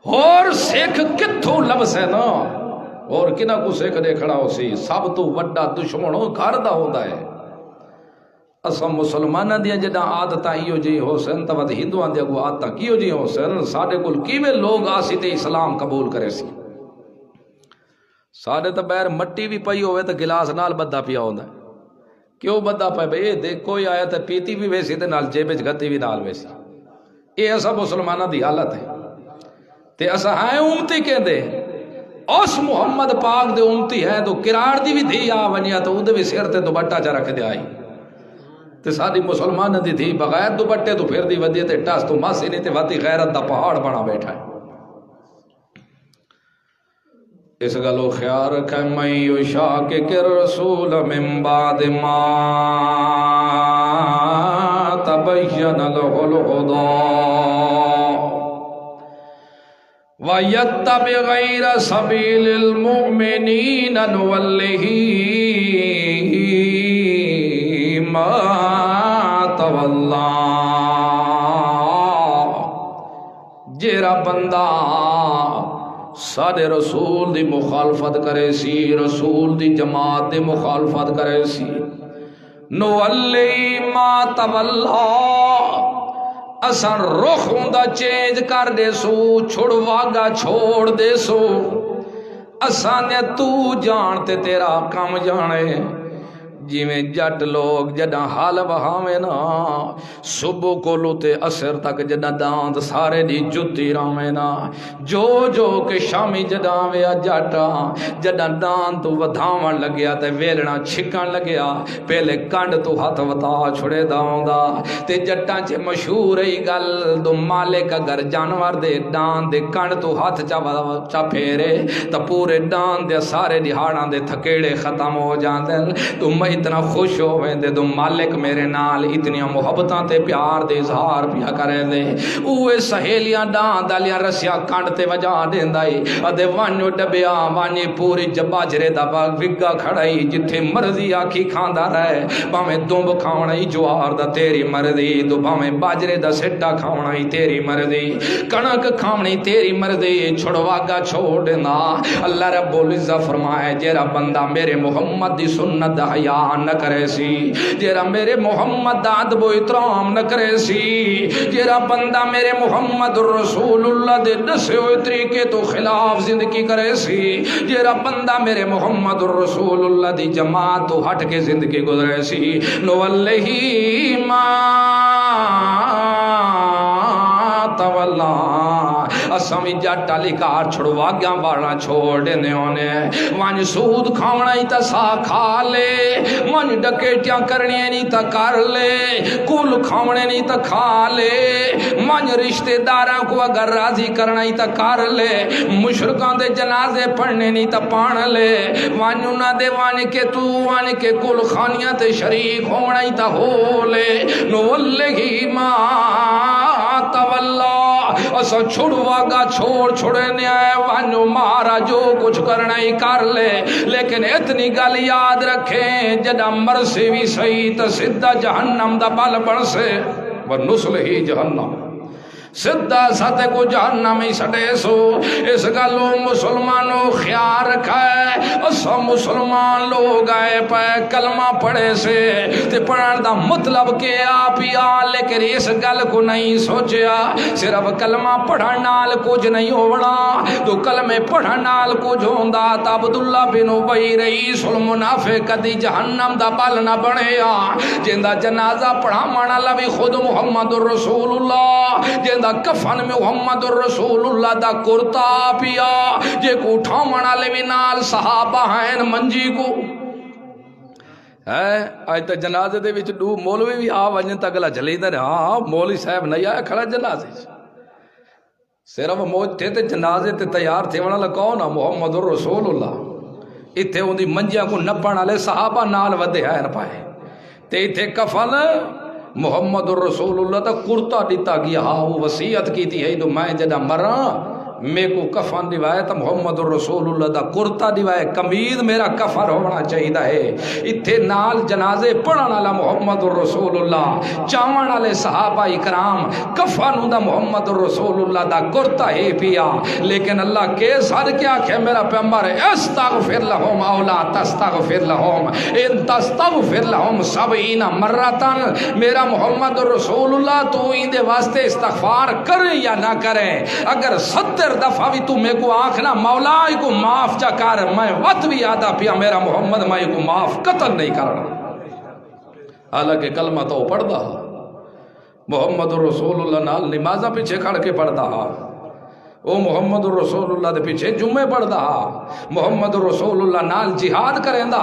اور سکھ کتھوں لبس ہے نا اور کنہ کو سکھ دے کھڑا ہو سی سب تو وڈا دشمن ہو گھر دا ہوندا ہے اسا مسلمانہ دیا جدہ عادتاں ایو جی ہو سن تو ود ہندوان دیا کو عادتاں کیو جی ہو سن ساڑے کل کیویں لوگ آسی تے اسلام قبول کرے سی ساڑے تو بیر مٹی بھی پئی ہوئے تو گلاس نال بدہ پیا ہوندا ہے کیوں بدہ پائے بھئی دیکھ کوئی آیا تو پیتی بھی ویسی تے نال جیبج گھتی بھی نال ویسی یہ ایسا مسلمانہ دی حالت ہے تے اسا ہائیں امتی کہہ دے اس محمد پاک دے امتی ہے تو کرار دی بھی دھی آ ونیا تو اودے بھی سیر تے دوبٹہ چا رکھ دے آئی تے ساری مسلمان دی تھی بغیر دوبٹے تو پھر دی ودی تے ٹاس تو ماسی نہیں تے واتی غیرت دا پہاڑ بنا بیٹھا ہے اس گلو خیال رکھے میں یشاقق الرسول من بعد ما تبین له الهدى وَيَتَّبِعْ غَيْرَ سَبِيلِ الْمُؤْمِنِينَ نُوَلِّهِ مَا تَوَلَّى جیرا بندہ سارے رسول دی مخالفت کرے سی رسول دی جماعت دی مخالفت کرے سی نُوَلِّهِ مَا تَوَلَّى اساں رخ ہوندا چینج کر دے سو چھڑواگا چھوڑ دے سو اساں نے تو جانتے تیرا کم جانے جویں جٹ لوگ جداں حال بہاویں نا صبح کولو تے عصر تک جداں داند سارے دی جتی راویں نا جو جو کہ شامی جداں ویا جٹا جداں داند تو ودھاون لگیا تے ویلنا چھکن لگیا پہلے کنڈ تو ہاتھ وتا چھڑے داوندا تے جٹاں چ مشہور ای گل دو مالک اگر جانور دے ڈان دے کنڈ تو ہاتھ چا پھیرے تا پورے ڈان دے سارے دہاڑاں دے تھکیڑے ختم ہو جاندے تو میں اتنا خوش ہو ویندے تو مالک میرے نال اتنی محبتاں تے پیار دے اظہار پیا کرے دے اوے سہیلیاں ڈان دالیاں رسیاں کنڈ تے وجا دیندا اے ادے وانو ڈبیا وانی پوری باجرے دا وگا کھڑائی جتھے مرضی آکھی کھاندا رہے باویں دمب کھاونا ہی جوار دا تیری مرضی تو باویں باجرے دا سٹا کھاونا ہی تیری مرضی کنک کھاونی تیری مرضی چھڑواگا چھوڑ دینا اللہ رب العزت فرمائے جیرا بندہ میرے محمد دی سنت دا حیا نہ کرے سی جیرا میرے محمد دا ادب و احترام نہ کرے سی جیرا بندہ میرے محمد رسول اللہ دے دسے ہوئے طریقے تو خلاف زندگی کرے سی جیرا بندہ میرے محمد رسول اللہ دی جماعت تو ہٹ کے زندگی گزرے سی نواللہی ما تولا اسامی جٹا لکار چھڑوا گیا وارنا چھوڑ دینے ہونے وان سود کھاونا ہی تا سا کھا لے وان ڈکیٹیاں کرنی نہیں تا کر لے کل کھاونے نہیں تا کھا لے وان رشتہ داراں کو اگر راضی کرنا ہی تا کر لے مشرکان دے جنازے پڑھنے نہیں تا پان لے وان انہاں دے وان کے تو وان کے کل خانیاں تے شریک ہونا ہی تا ہو لے نواللہی ما تولا اسا چھڑوا گا چھوڑے نے آئے وانو مارا جو کچھ کرنا ہی کر لے لیکن اتنی گل یاد رکھیں جدہ مرسی بھی صحیح تا سدھا جہنم دا بال بڑھ سے ونسلہی جہنم سدھا ساتھ کو جہنم ہی سڑے سو اس گلو مسلمانوں خیال رکھا ہے اسا مسلمان لوگ آئے پہ کلمہ پڑھے سے تے پڑھن دا مطلب کیا پیا لیکن اس گل کو نہیں سوچیا صرف کلمہ پڑھن نال کچھ نہیں ہونا تو کلمے پڑھن نال کچھ ہوندا تا عبداللہ بن ابی رئیس المنافق کدی جہنم دا بال نہ بنیا جندہ جنازہ پڑھاونا لوی خود محمد رسول اللہ جندہ کفن میں محمد الرسول اللہ دا کرتا پیا جے کو اٹھاونا لوی نال صحابہ ہیں منجی کو آج تک جنازے دے وچ دو مولوی بھی آ وجن تک گلا جلی دے ہاں مولوی صاحب نہیں آیا کھڑا جنازے صرف موج تھے تے جنازے تے تیار تھے والا کون محمد الرسول اللہ اتھے ان دی منجیاں کو نپن والے صحابہ نال ودے ہیں پائے تے اتھے کفن محمد الرسول اللہ تا کرتا دیتا گیا ہاں وہ وصیت کی تھی ہے تو میں جدہ مراں میں کو کفن دیوائے تا محمد الرسول اللہ دا کرتا دیوائے کمید میرا کفن ہونا چاہیدہ ہے اتھے نال جنازے پڑھن والا محمد الرسول اللہ چاون والے صحابہ اکرام کفن دا محمد الرسول اللہ دا کرتا ہے پیا لیکن اللہ کے سر کیا کہ میرا پیغمبر استغفر لہم اولا تستغفر لہم ان تستغفر لہم 70 مرتن میرا محمد الرسول اللہ تو ان دے واسطے استغفار کرے یا نہ کرے اگر 70 دفعہ بھی تو میں کو آنکھنا مولا کو معاف چا کر میں وقت بھی آدھا پیا میرا محمد میں کو معاف قتل نہیں کرنا حالانکہ کلمہ تو پڑھدا محمد الرسول اللہ نال نمازہ پیچھے کھڑ کے پڑھدا او محمد الرسول اللہ دے پیچھے جمعے پڑھدا محمد الرسول اللہ نال جہاد کریندا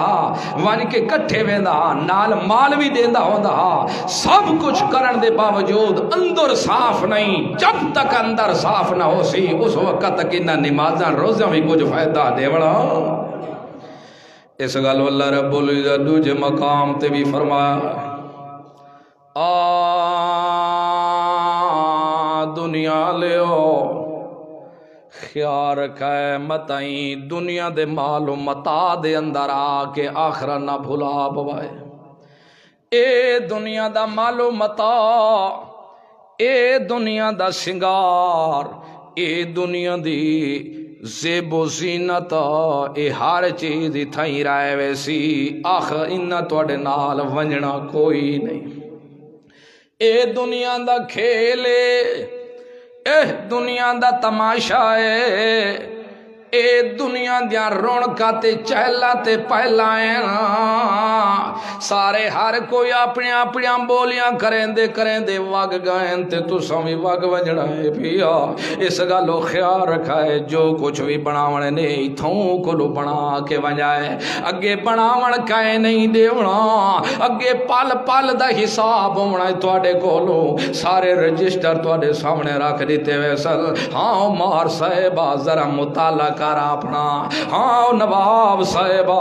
وان کے کٹھے ویندا نال مال بھی دیندا ہوندا سب کچھ کرن دے باوجود اندر صاف نہیں جب تک اندر صاف نہ ہو سی اس وقت تک انہاں نمازاں روزاں بھی کچھ فائدہ دیوڑا اس گل اللہ رب العزت دوجے مقام تے بھی فرمایا دنیا لیو خیال رکھے متائیں دنیا دے مال و متا دے اندر آ کے آخرہ نہ بھلا بوائے اے دنیا دا مال و متا اے دنیا دا سنگار اے دنیا دی زیب و زینت اے ہر چیز تھائی رائے ویسی آخر انہ توڑے نال ونجنا کوئی نہیں اے دنیا دا کھیلے اے دنیا دا تماشا ہے اے دنیا دیا رونقاں تے چہلا تے پہلا ہے نا سارے ہر کوئی اپنی اپنی بولیاں کریں دے وگ گائیں تے تساں وی وگ وجنا ہے پیا اس گالو خیال رکھا ہے جو کچھ بھی بناون نے ایتھوں کولو بنا کے ونجائے اگے بناون کائے نہیں دیونا اگے پل پل دا حساب ہونا ہے تواڈے کولو سارے رجسٹر تواڈے سامنے رکھ دیتے ویسل ہاں مار صاحبہ ذرا مطالعہ کر اپنا ہاں نواب صاحبہ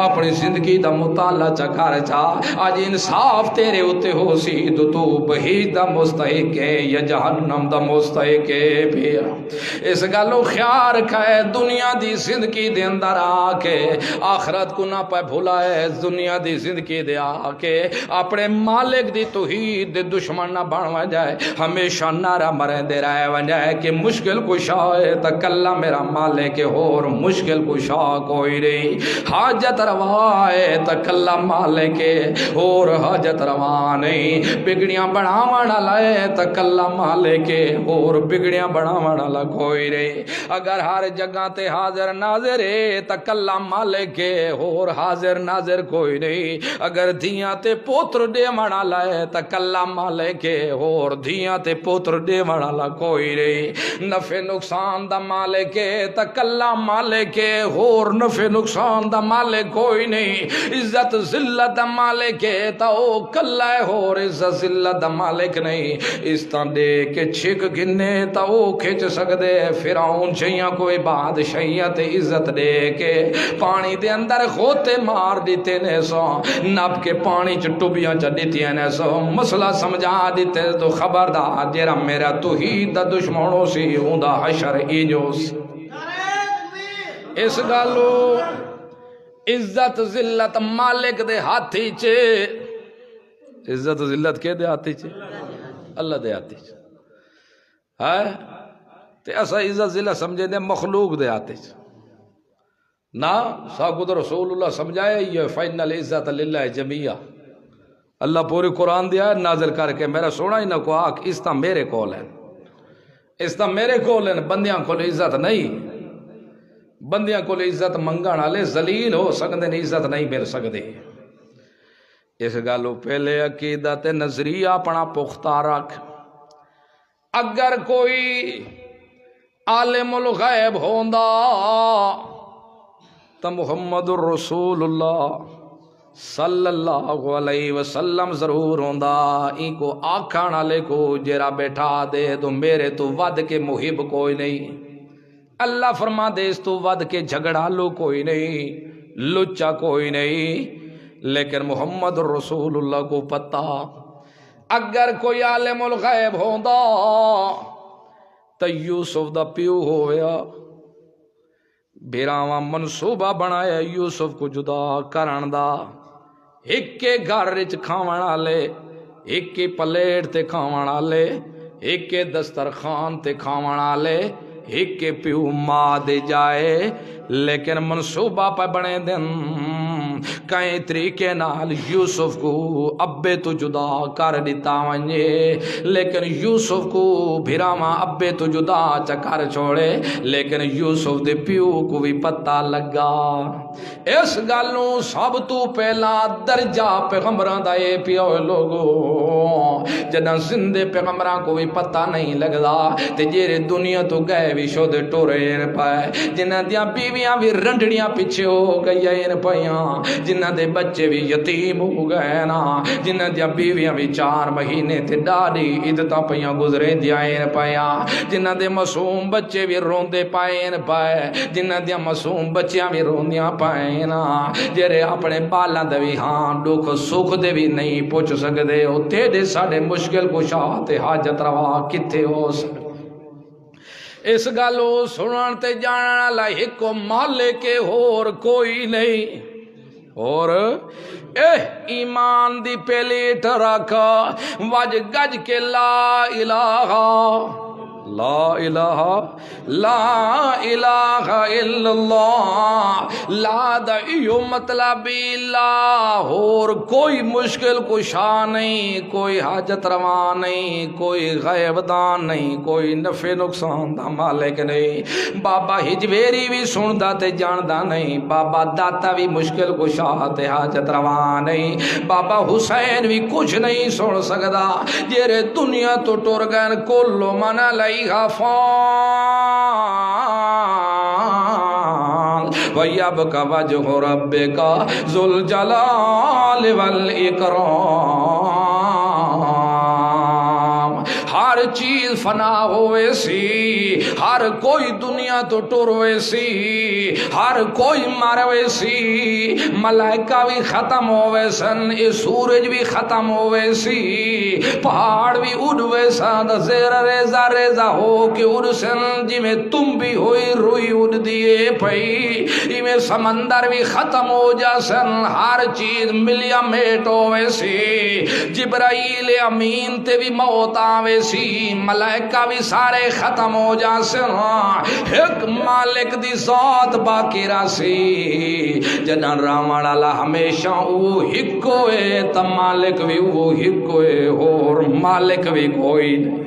اپنی زندگی دا مطالعہ چکر چا آج انصاف تیرے ہوتے ہو سی تو بہیج دا مستحق ہے یا جہنم دا مستحق ہے پھر اس گالو خیال رکھا ہے دنیا دی زندگی دے اندر آ کے آخرت کو نہ پہ بھولائے دنیا دی زندگی دے آ کے اپنے مالک دی توحید دے دشمن نہ بن جائے ہمیشہ نعرہ مرے دے رہے ون جائے کہ مشکل کشا ہے تکلا میرا مالک اور مشکل کشا کوئی نہیں حاجت روا ہے تکلا مالک اور حاجت روا نہیں بگڑیاں بناون والا ہے تکلا مالک اور بگڑیاں بناون والا کوئی نہیں اگر ہر جگہ تے حاضر ناظر ہے تکلا مالک اور حاضر ناظر کوئی نہیں اگر دھیاں تے پوتر دے والا ہے تکلا مالک اور دھیاں تے پوتر دے والا کوئی نہیں نفع نقصان دا مالک تکلا مالک اور نفع نقصان دا مالک کوئی نہیں عزت ذلت دا مالک تا او کلا ہے اور عزت ذلت دا مالک نہیں اس طرح دے کے چھک گنے تا او کھچ سکدے فرعون چیاں کوئی بادشاہیت عزت دے کے پانی دے اندر خوتے مار دیتے نے سو نب کے پانی چ ٹوبیاں چ دیتی نے سو مسئلہ سمجھا دیتے تو خبردار جیرا میرا توحید دا دشمنوں سی اوندا حشر ایجوس اس گالو عزت ذلت مالک دے ہاتھی چے عزت ذلت کے دے ہاتھی چے اللہ دے ہاتھی چے ہے تے ایسا عزت ذلت سمجھے دے مخلوق دے ہاتھی چے نا ساکت رسول اللہ سمجھائے یہ فائن العزت للہ جمیعہ اللہ پوری قرآن دیا ہے نازل کر کے میرا سونا ہی نہ کو آکھ اس طرح میرے کول ہے اس طرح میرے کول ہے بندیاں کول عزت نہیں بندیاں کول عزت منگان والے ذلیل ہو سکتے ہیں عزت نہیں مل سکتے اس گالو پہلے عقیدہ تے نظریہ اپنا پختہ رکھ اگر کوئی عالم الغیب ہوندا تو محمد الرسول اللہ صلی اللہ علیہ وسلم ضرور ہوندا ان کو آکھان والے کو جرا بیٹھا دے تو میرے تو ود کے محب کوئی نہیں اللہ فرما دے اس تو ود کے جھگڑا لو کوئی نہیں لچا کوئی نہیں لیکن محمد الرسول اللہ کو پتہ اگر کوئی عالم الغیب ہوندا تو یوسف دا پیو ہویا بیراواں منصوبہ بنایا یوسف کو جدا کرن دا ایک کے گھر وچ کھاون والے ایک کے پلیٹ تے کھاون والے ایک کے دسترخوان تے کھاون والے ایک کے پیو ماں دے جائے لیکن منصوبہ پہ بنے دن کئی طریقے نال یوسف کو ابے تو جدا کر دیتا ونجے لیکن یوسف کو بھراواں ابے تو جدا چکر چھوڑے لیکن یوسف دے پیو کو بھی پتہ لگا اس گالوں سب تو پہلا درجہ پیغمبراں دا اے پیو لوگو جنہ زندے پیغمبراں کو بھی پتہ نہیں لگدا تے جیرے دنیا تو گئے بھی شو دے ٹورے پائے جنہ دیاں بیویاں بھی رنڈڑیاں پیچھے ہو گئی ہیں پیاں جنہ دے بچے بھی یتیم ہو گئے نا جنہ دیاں بیویاں بھی 4 مہینے تے ڈاڑی عدتاں پیاں گزرے دیاں پیاں جنہ دے معصوم بچے بھی روندے پائیں پائے جنہ دیاں معصوم بچیاں بھی روندیاں پائیں نا جرے اپنے بالاں دے بھی ہاں دکھ سکھ دے بھی نہیں پوچھ سکدے او تیرے ساڈے مشکل کشا تے حاجت روا کتے ہو سکدے اس گالو سنن تے جانن والا ایک مالک ہور کوئی نہیں اور ایمان دی پلیٹ رکھ وج گج کے لا الہ لا الہ الا اللہ لا دعیو مطلب اللہ، اور کوئی مشکل کشا نہیں، کوئی حاجت روا نہیں، کوئی غیب دان نہیں، کوئی نفع نقصان دا مالک نہیں۔ بابا ہجویری بھی سندا تے جاندا نہیں، بابا داتا بھی مشکل کشا تے حاجت روا نہیں، بابا حسین بھی کچھ نہیں سن سکدا، جیرے دنیا تو ٹر گئے کلو من علیہا فان وَيَبْقَ وَجْهُ رَبِّكَ ذُو الْجَلَالِ وَالْإِكْرَامِ۔ ہر چیز فنا ہوئے سی، ہر کوئی دنیا تو ٹر ہوئے سی، ہر کوئی مر ہوئے سی، ملائکہ بھی ختم ہوئے سن، یہ سورج بھی ختم ہوئے سی، پہاڑ بھی اڑ ہوئے سن، زیر ریزہ ریزہ ہو کے اڑ سن، جی میں تم بھی ہوئی روئی اڑ دیے پئی، میں سمندر بھی ختم ہو جا سن، ہر چیز ملیا میٹ ہوئے سی، جبرائیل امین تے بھی موت آوے سی، ملائکہ بھی سارے ختم ہو جا سن، ایک مالک دی ذات باقی راسی، جنان رامن اللہ ہمیشہ وہ ہکوئے، تم مالک بھی وہ ہکوئے، اور مالک بھی کوئی نہیں،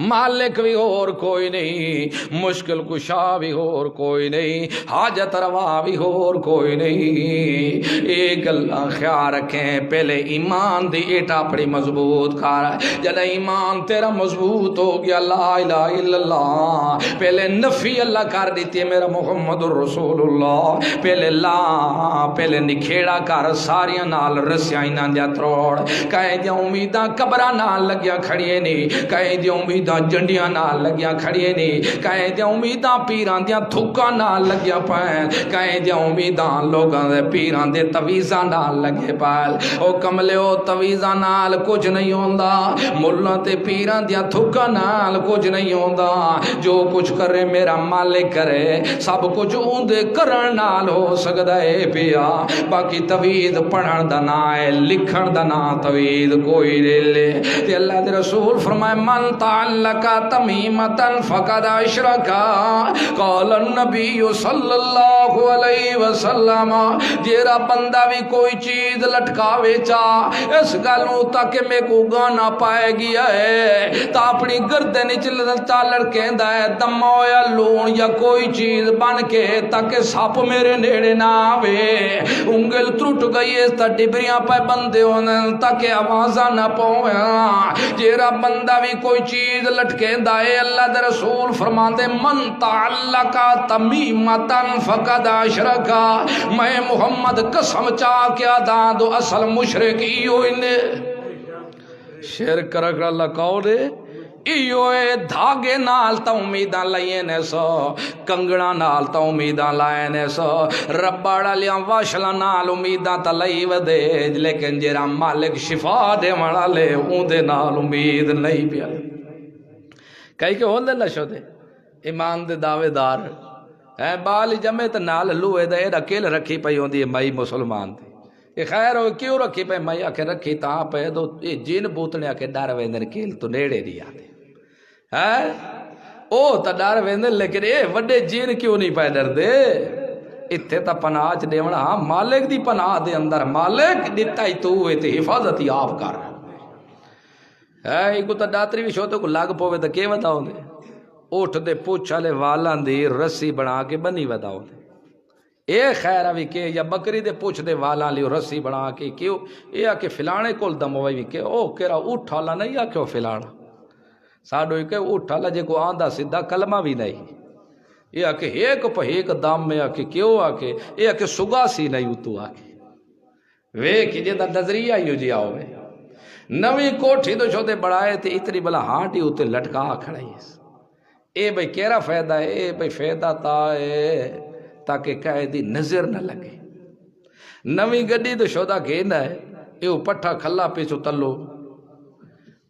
مالک بھی اور کوئی نہیں، مشکل کشا بھی اور کوئی نہیں، حاجت روا بھی اور کوئی نہیں۔ ایک اللہ خیال رکھیں، پہلے ایمان دی ایٹا پڑی مضبوط کر، جب ایمان تیرا مضبوط ہو گیا لا الہ الا اللہ، پہلے نفی اللہ کر دیتی ہے میرا محمد رسول اللہ، پہلے پہلے نکھیڑا کر ساریاں نال رسیاں انہاں دیا تروڑ، کہیں دیا امیداں قبرہ نال لگیا کھڑیے نہیں، کہیں دیا امیداں جنڈیاں نال لگیا کھڑیے نہیں، کہیں دیا امیداں پیران دیا تھکا نال لگیا پائیں، کہیں دیا امیداں لوگاں دے پیران دے تویزاں نال لگے پائیں، او کملے او تویزاں نال کچھ نہیں ہوندا، ملہ تے پیران دیا تھکا نال کچھ نہیں ہوندا، جو کچھ کرے میرا مالک کرے، سب کچھ اوندے کرن نال ہو سکدا ہے پیا، باقی تویز پڑھن دا نا ہے، لکھن دا نا تویز کوئی لے لے، تے اللہ دے رسول فرمائے من تعلق تمیمتا فقد اشرکا، قال النبی صلی اللہ علیہ وسلم، جیرا بندہ بھی کوئی چیز لٹکاوے چا، اس گلوں تک میں کو گانا پائے گیا ہے، تا اپنی گردن چلتا لڑکیں دا ہے دمو یا لون یا کوئی چیز بن کے تاکہ ساپ میرے نیڑے نہ آوے، انگل ٹوٹ گئی اس تا ڈبریاں پہ بندے ہونے تاکہ آوازاں نہ پویں، جیرا بندہ بھی کوئی چیز لٹکے دائے، اللہ دے رسول فرماتے من تعلق تمیمتا فقد اشرکا، میں محمد قسم چاہ کیا داں دو اصل مشرک ایو انہیں شرک کرک اللہ کہو ایوے دھاگے نال تا امیداں لائیں نے سو، کنگڑا نال تا امیداں لائیں نے سو، رباڑا لیاں واشلا نال امیداں تا لئی ودے، لیکن جیرا مالک شفا دے مڑا لے اون دے نال امید نہیں پیا، کئی کہ ہون دے نشو دے ایمان دے دعوے دار بالی جمعے تے نال لوہے دے رکیل رکھی پئی ہوندی ہے مائی مسلمان دی، یہ خیر ہوئے کیوں رکھی پہ میں آکے رکھی تاں پہ دو یہ جین بوتنے آکے ڈار ویندن کیل تو نیڑے دی آدھے او تا ڈار ویندن، لیکن اے وڈے جین کیوں نہیں پہ ڈر دے، اتھے تا پناہ چ دیونا، ہاں مالک دی پناہ دے اندر مالک دیتا ہی تو ہوئے تے حفاظتی آپ کر ایک تا ڈاتری بھی شوتے کو لاگ پوے تا کے وداؤ دے، اوٹھ دے پوچھالے والان دی رسی بنا کے بنی وداؤ دے، اے خیر بھی کہ یا بکری دے پوچھ دے والا لیو رسی بنا کے کیوں اے آکے فلانے کول دم ہوئی بھی کہ او کہرا اٹھالا نہیں آکے فلانا ساڑھو کہ اٹھالا جے کو آندھا سدھا کلمہ بھی نہیں، اے آکے ایک پہ ایک دام میں آکے کیوں آکے اے آکے سگا سی نہیں اتو آکے وے کی جے دا نظریہ ہی جی آوے نوی کوٹھی تو چھوتے بڑھائے تھے اتنی بلا ہانٹی ہوتے لٹکا کھڑائی اے بھئی کیرا فائدہ ہے، اے بھئی فائدہ تا ہے تاکہ قائدی نظر نہ لگے، نوی گڈی تو شودا گھینا ہے ایو پٹھا کھلا پیچھو تلو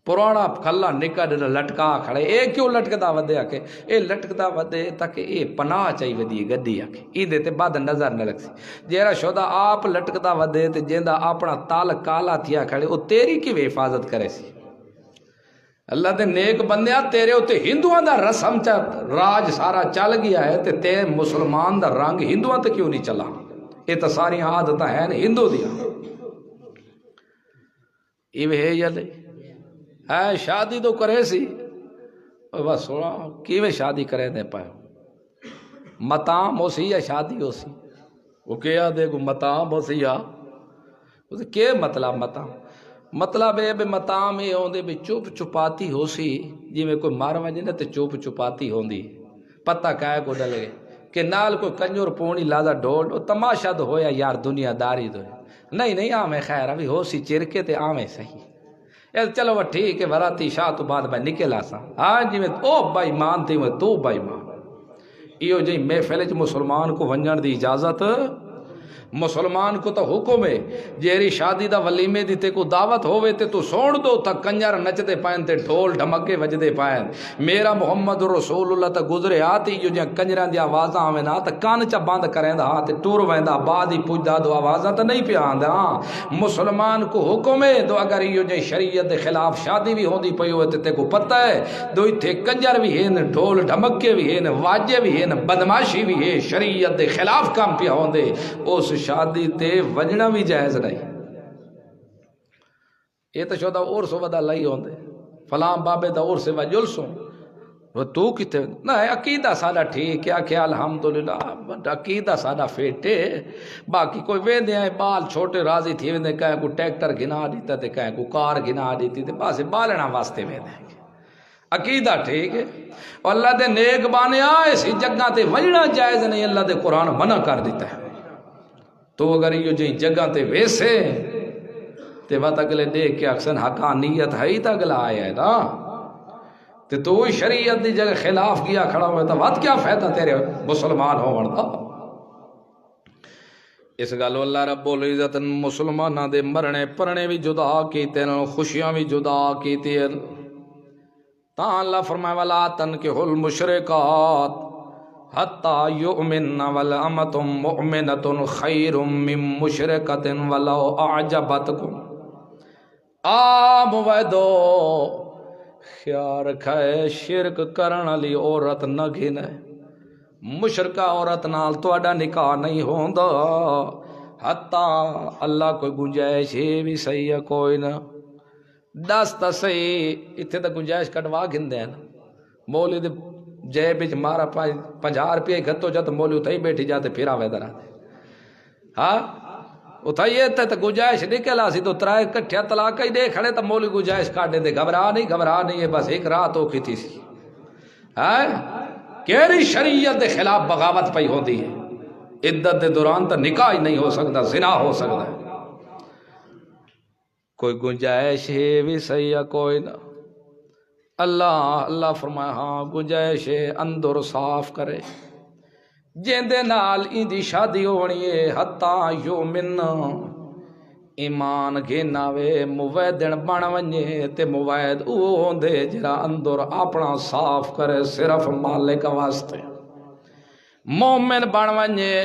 پرانا کھلا نکا دینا لٹکا کھڑے، اے کیوں لٹکتا ودے آکے اے لٹکتا ودے تاکہ اے پناہ چاہی ودی گڈی آکے ای دیتے بعد نظر نہ لگ سی، جیرا شودا آپ لٹکتا ودے تے جیندہ اپنا تال کالا تھیا کھڑے او تیری کی بھی حفاظت کرے سی، اللہ دے نیک بندیا تیرے ہوتے ہندوؤں دا رسم راج سارا چل گیا ہے تے مسلمان دا رنگ ہندوؤں تے کیوں نہیں چلا؟ یہ تو ساری عادت ہیں ہندو دیا ایویں یا نہیں شادی تو کرے سی بس سونا کیویں شادی کرے دے پائے متام ہو سی یا شادی ہو سی وہ کیا دے گو متام ہو سی یا کیا مطلب مطلب ہے بے متام یہ ہوندے بھی چپ چپاتی ہو سی جی میں کوئی مار وجے نہ تے چپ چپاتی ہوندی پتہ کہے کو ڈلے کہ نال کوئی کنجور پونی لادا ڈول او تماشا تو ہویا یار دنیا داری تو نہیں آمیں خیر ابھی ہو سی چرکے تے آمیں صحیح چلو وہ ٹھیک ہے وراتی شاہ تو بعد میں نکلا سا ہاں جی میں او بھائی مان تھی میں تو بھائی مان ایو جی محفل چ مسلمان کو ونجن دی اجازت مسلمان کو تو حکم ہے جیری شادی دا ولیمے دی تے کو دعوت ہوئے تے تو سون دو تا کنجر نچدے پائن تے ڈھول ڈھمکے وجدے پائن میرا محمد رسول اللہ تا گزرے آتی جو جہاں کنجران دی آوازاں آویں نا تا کان چا بند کریں دا تے ٹور ویندا بعد ہی پوجدا دو آوازاں تا نہیں پیا آندا مسلمان کو حکم ہے تو اگر یہ جو شریعت دے خلاف شادی بھی ہوندی پئی ہوئے تے کو پتہ ہے دو ایتھے کنجر بھی ہیں ڈھول ڈھمکے بھی ہیں واجے بھی ہیں بدماشی بھی ہے شریعت دے خلاف کام پیا ہوندے اس شادی تے وجنا بھی جائز نہیں یہ تو شودا اور سو ودا لئی ہوندے فلاں بابے دا اور سے وجل سو وہ تو کتے نہ عقیدہ ساڈا ٹھیک ہے کہ الحمدللہ عقیدہ ساڈا فیٹے باقی کوئی ویندے ہیں بال چھوٹے راضی تھی ویندے کہیں کو ٹریکٹر گنا دیتا تے کہیں کو کار گنا دیتی تے بس بالنا واسطے ویندے عقیدہ ٹھیک ہے اور اللہ دے نیک بانے آئے سی جگہ تے وجنا جائز نہیں اللہ دے قرآن منع کر دیتا ہے تو اگر یہ جو جگہ تے ویسے تے وقت اگلے دیکھ کے اکثر حقانیت ہے ہی تا اگلا آیا ہے نا تے تو شریعت دی جگہ خلاف کیا کھڑا ہوئے تا وقت کیا فائدہ تیرے مسلمان ہو وردا اس گالو اللہ رب العزت مسلمانہ دے مرنے پرنے بھی جدا کیتے ہیں خوشیاں بھی جدا کیتے ہیں تا اللہ فرمائے وَلَا تَنْكِحُوا الْمُشْرِكَاتِ حَتَّى يُؤْمِنَّ وَالْأَمَةٌ مُؤْمِنَةٌ خَيْرٌ مِّن مُشْرِكَةٍ وَلَوْ أَعْجَبَتْكُمْ مویدو خیال رکھائے شرک کرن والی عورت نہ گھنے مشرکہ عورت نال تواڈا نکاح نہیں ہوندا حتیٰ اللہ کوئی گنجائش بھی صحیح ہے کوئی نہ دس تا صحیح اتنے تا گنجائش کٹوا گھندے ہیں مولی دے جے بچ مارا 50 روپے گھتو جات مولی اتھائی بیٹھی جاتے پھرا ویدر آتے ہاں اتھائی تے تا گنجائش نکلا سی تو ترائے کٹھیا طلاقہ ہی دے کھڑے تا مولی گنجائش کاٹے دے گھبرا نہیں ہے بس ایک رات ہو کی تھی سی ہاں کیری شریعت دے خلاف بغاوت پئی ہوتی ہے عدت دے دوران تا نکاح ہی نہیں ہو سکتا زنا ہو سکتا ہے کوئی گنجائش ہے بھی صحیح ہے کوئی نہ اللہ فرمایا ہاں گنجائش ہے اندر صاف کرے جیندے نال ایندی شادی ہونی ہے حتیٰ یومن ایمان گھناوے مویدن بن ونجے تے موید او ہوندے جڑا اندر اپنا صاف کرے صرف مالک واسطے مومن بن ونجے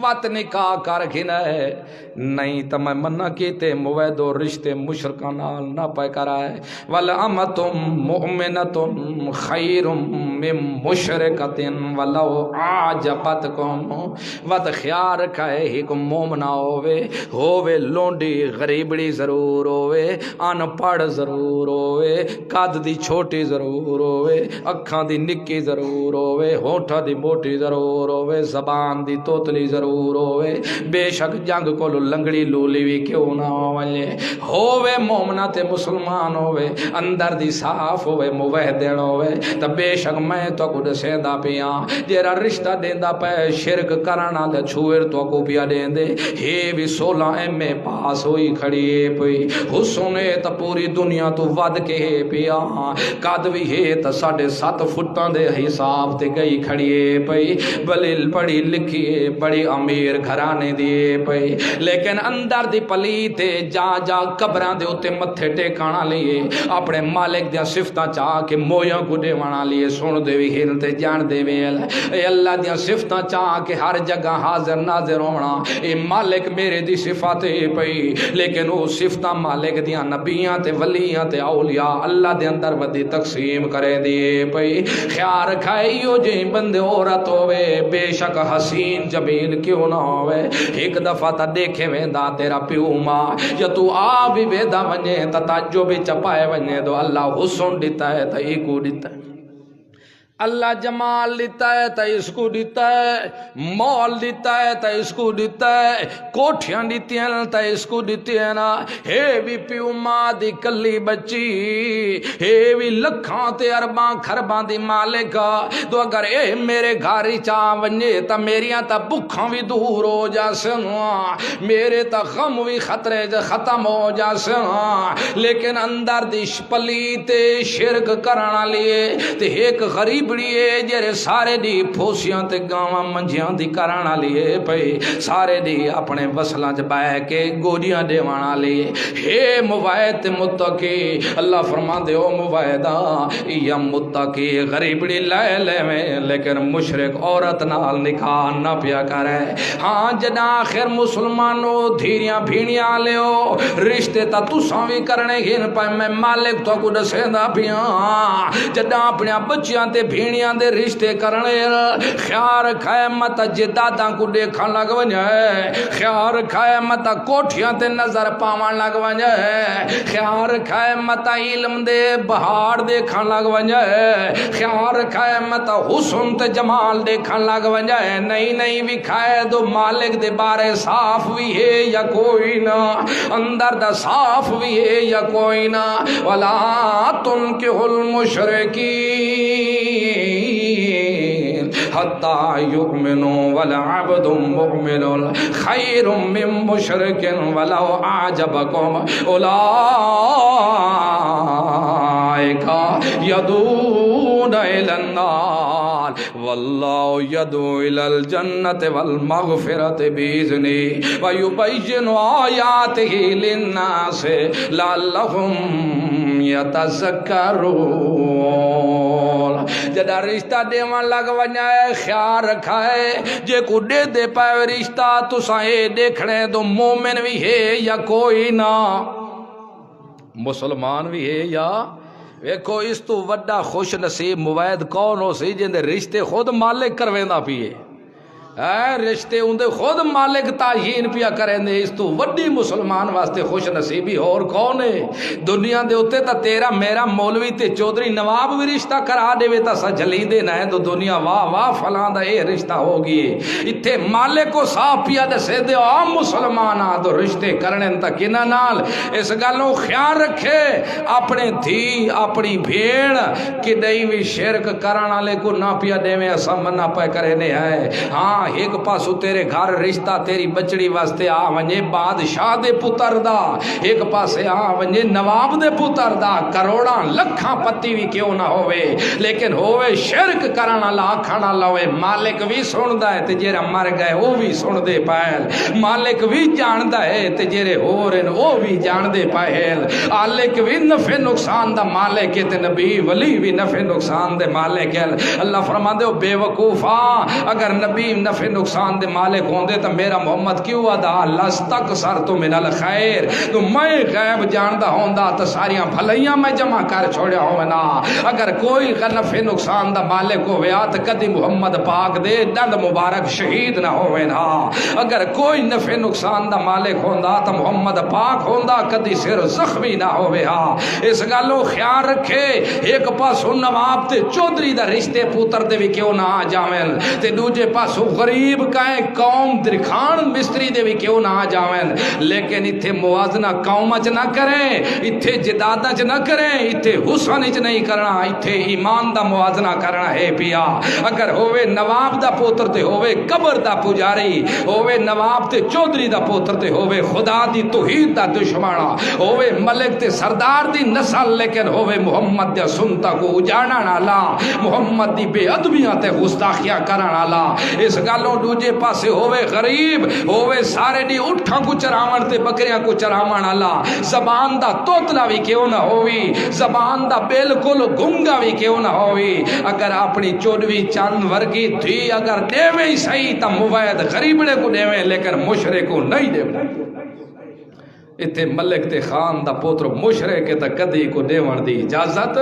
وط نکاح کر گھنا ہے نہیں تو میں منع کیتے موید و رشتے مشرکہ نال نہ پہ کرائے وَلَأَمَةٌ مُؤْمِنَةٌ خَيْرٌ مِّن مُشْرِكَةٍ وَلَوْ أَعْجَبَتْكُمْ وط خیال رکھائے ایک مومنہ ہووے لونڈی غریبڑی ضرور ہووے ان پڑھ ضرور ہووے قد دی چھوٹی ضرور ہووے اکھاں دی نکی ضرور ہووے ہونٹھاں دی موٹی ضرور ہووے زبان دی توتلی ضرور ہووے بے شک جنگ کو لنگڑی لولی بھی کیوں نہ ہووے مومنہ تے مسلمان ہووے اندر دی صاف ہووے موحدن ہووے تا بے شک میں تو کو دسیندا پیاں جیرا رشتہ دیندا پے شرک کرنا دے چھوئر تو کو پیا دیندے ہے بھی 16 ایم پاس ہوئی کھڑی ہے پئی حسن تا پوری دنیا تو ود کے پیا قد بھی ہے تا 7.5 فٹاں دے حساب تے گئی کھڑی ہے پئی بلیل پڑھی لکھی ہے بڑی بڑی امیر گھرانے دیے پے لیکن اندر دی پلی تے جا جا قبراں دے اوتے متھے ٹیکانا لیے اپنے مالک دیاں صفتاں چاہ کے مویاں کو دیوانا لیے سن دے وی ہل تے جان دے وی اے اللہ دیاں صفتاں چاہ کے ہر جگہ حاضر ناظر ہونا اے مالک میرے دی صفات پئی لیکن وہ صفتاں مالک دیاں نبیاں تے ولیاں تے اولیاء اللہ دے اندر ودی تقسیم کرے دیے پئی خیال رکھائیو جے بندے عورت ہوئے بے شک حسین جمیل کیوں نہ ہوئے ایک دفعہ تا دیکھے ویندا تیرا پیو ماں یا تو آ بھی ویدا ونجے تا تاجو بھی چپائے ونجے دو اللہ حسن دیتا ہے تا ایکو دیتا ہے اللہ جمال دیتا ہے تا اس کو دیتا ہے مال دیتا ہے تا اس کو دیتا ہے کوٹھیاں دیتی ہیں تا اس کو دیتی ہے نا ہے بھی پیو ماں دی کلی بچی ہے بھی لکھاں تے ارباں کھرباں دی مالکا تو اگر اے میرے گھاری چاہ ونجے تا میریاں تا بکھاں بھی دور ہو جا سنوا میرے تا غم بھی خطرے جا ختم ہو جا سنوا لیکن اندر دی پلی تے شرک کرنا لیے تے ایک غریب بڑیے جرے سارے دی پھوسیاں تے گاواں منجیاں دی کرانا لیے پئی سارے دی اپنے وصلاں چ بہ کے گوجیاں دیوانا لیے ہے موعد متقی اللہ فرما دے او موعدہ یا متقی غریبڑی لے لے میں لیکن مشرک عورت نال نکاح نہ پیا کرے ہاں جنا آخر مسلمانوں دھیریاں بھیڑیاں لیو رشتے تا تساں بھی کرنے گھن پائے میں مالک تو کو دسیندا پیاں جدا اپنے بچیاں تے بھیڑیاں دے رشتے کرنے خیال رکھائے مت جداداں کو دیکھن لگ ونجے خیال رکھائے مت کوٹھیاں تے نظر پاون لگ ونجے خیال رکھائے مت علم دے بہار دیکھن لگ ونجے خیال رکھائے مت حسن تے جمال دیکھن لگ ونجے نہیں وکھائے دو مالک دے بارے صاف بھی ہے یا کوئی نہ اندر دا صاف بھی ہے یا کوئی نہ ولا تنکحوا المشرکین حتی یؤمنوا ولعبد مؤمن خیر من مشرک ولو اعجبکم اولئک یدعون الی النار واللہ یدعو الی الجنۃ والمغفرۃ بإذنہ ویبین آیاتہ للناس لعلہم یتذکرون جدا رشتہ دیوان لگ ونجائے خیال رکھائے جے کو دے دے پائے رشتہ تو سائے دیکھنے تو مومن بھی ہے یا کوئی نہ مسلمان بھی ہے یا ویکھو اس تو وڈا خوش نصیب موعد کون ہو سی جن دے رشتے خود مالک کرویندا پیے رشتے اندے خود مالک تعین پیا کریں دے اس تو وڈی مسلمان واسطے خوش نصیبی اور کون ہے دنیا دے ہوتے تا تیرا میرا مولوی تے چودھری نواب بھی رشتہ کرا دے وے تا سجلی دے نہ ہے تو دنیا واہ واہ فلاں دا اے رشتہ ہوگی اتھے مالک کو صاف پیا دے سے دے عام مسلمان آ تو رشتے کرنے تا کنا نال اس گلوں خیال رکھے اپنے دھی اپنی بھیڑ کہ دئی بھی شرک کرانا لے کو نہ پیا دے میں ایسا منہ پہ کرے نے ہے ہاں ایک پاسو تیرے گھر رشتہ تیری بچڑی واسطے آ ونجے بادشاہ دے پتر دا ایک پاسے آ ونجے نواب دے پتر دا کروڑاں لکھاں پتی بھی کیوں نہ ہوئے لیکن ہوئے شرک کرانا لا کھانا لوے مالک بھی سن دا ہے تے جیرے مر گئے وہ بھی سن دے پائل مالک بھی جان دا ہے تے جیرے ہو رہن وہ بھی جان دے پائل مالک بھی نفع نقصان دا مالک تے نبی ولی بھی نفع نقصان دے مالک اللہ فرما دے بے وقوفا اگر نبی نفع نقصان دے مالک ہوندے تو میرا محمد کیوں ادا لستکثرت من الخیر تو میں غیب جاندا ہوندا تو ساریاں بھلائیاں میں جمع کر چھوڑیا ہونا اگر کوئی نفع نقصان دا مالک ہوئے تو کدی محمد پاک دے دند مبارک شہید نہ ہوئے نا اگر کوئی نفع نقصان دا مالک ہوندا تو محمد پاک ہوندا کدی سر زخمی نہ ہوئے اس گلوں خیال رکھے ایک پاسو نواب تے چودھری دا رشتے پوتر دے بھی کیوں نہ آ جاویں تے دوجے پاسو غریب کائیں قوم درخان مستری دے بھی کیوں نہ آ جاویں لیکن اتھے موازنہ قوم اچ نہ کریں اتھے جداد اچ نہ کریں اتھے حسن اچ نہیں کرنا اتھے ایمان دا موازنہ کرنا ہے پیا اگر ہوئے نواب دا پوتر تے ہوئے قبر دا پجاری ہوئے نواب تے چودھری دا پوتر تے ہوئے خدا دی توحید دا دشمنا ہوئے ملک تے سردار دی نسل لیکن ہوئے محمد دے سنتا کو اجاڑا نہ لا محمد دی بے ادبیاں تے گستاخیاں کرنا لا اس گل گالوں دوجے پاسے ہوئے غریب ہوئے سارے دی اٹھاں کو چراون تے بکریاں کو چراون اللہ زبان دا توتلا بھی کیوں نہ ہوئی زبان دا بالکل گنگا بھی کیوں نہ ہوئی اگر اپنی چودوی چند ورگی تھی اگر دیویں ہی صحیح تا موید غریبڑے کو دیویں لیکن مشرق کو نہیں دیویں اتھے ملک تے خان دا پوتر مشرق تے کدی کو دیوان دی اجازت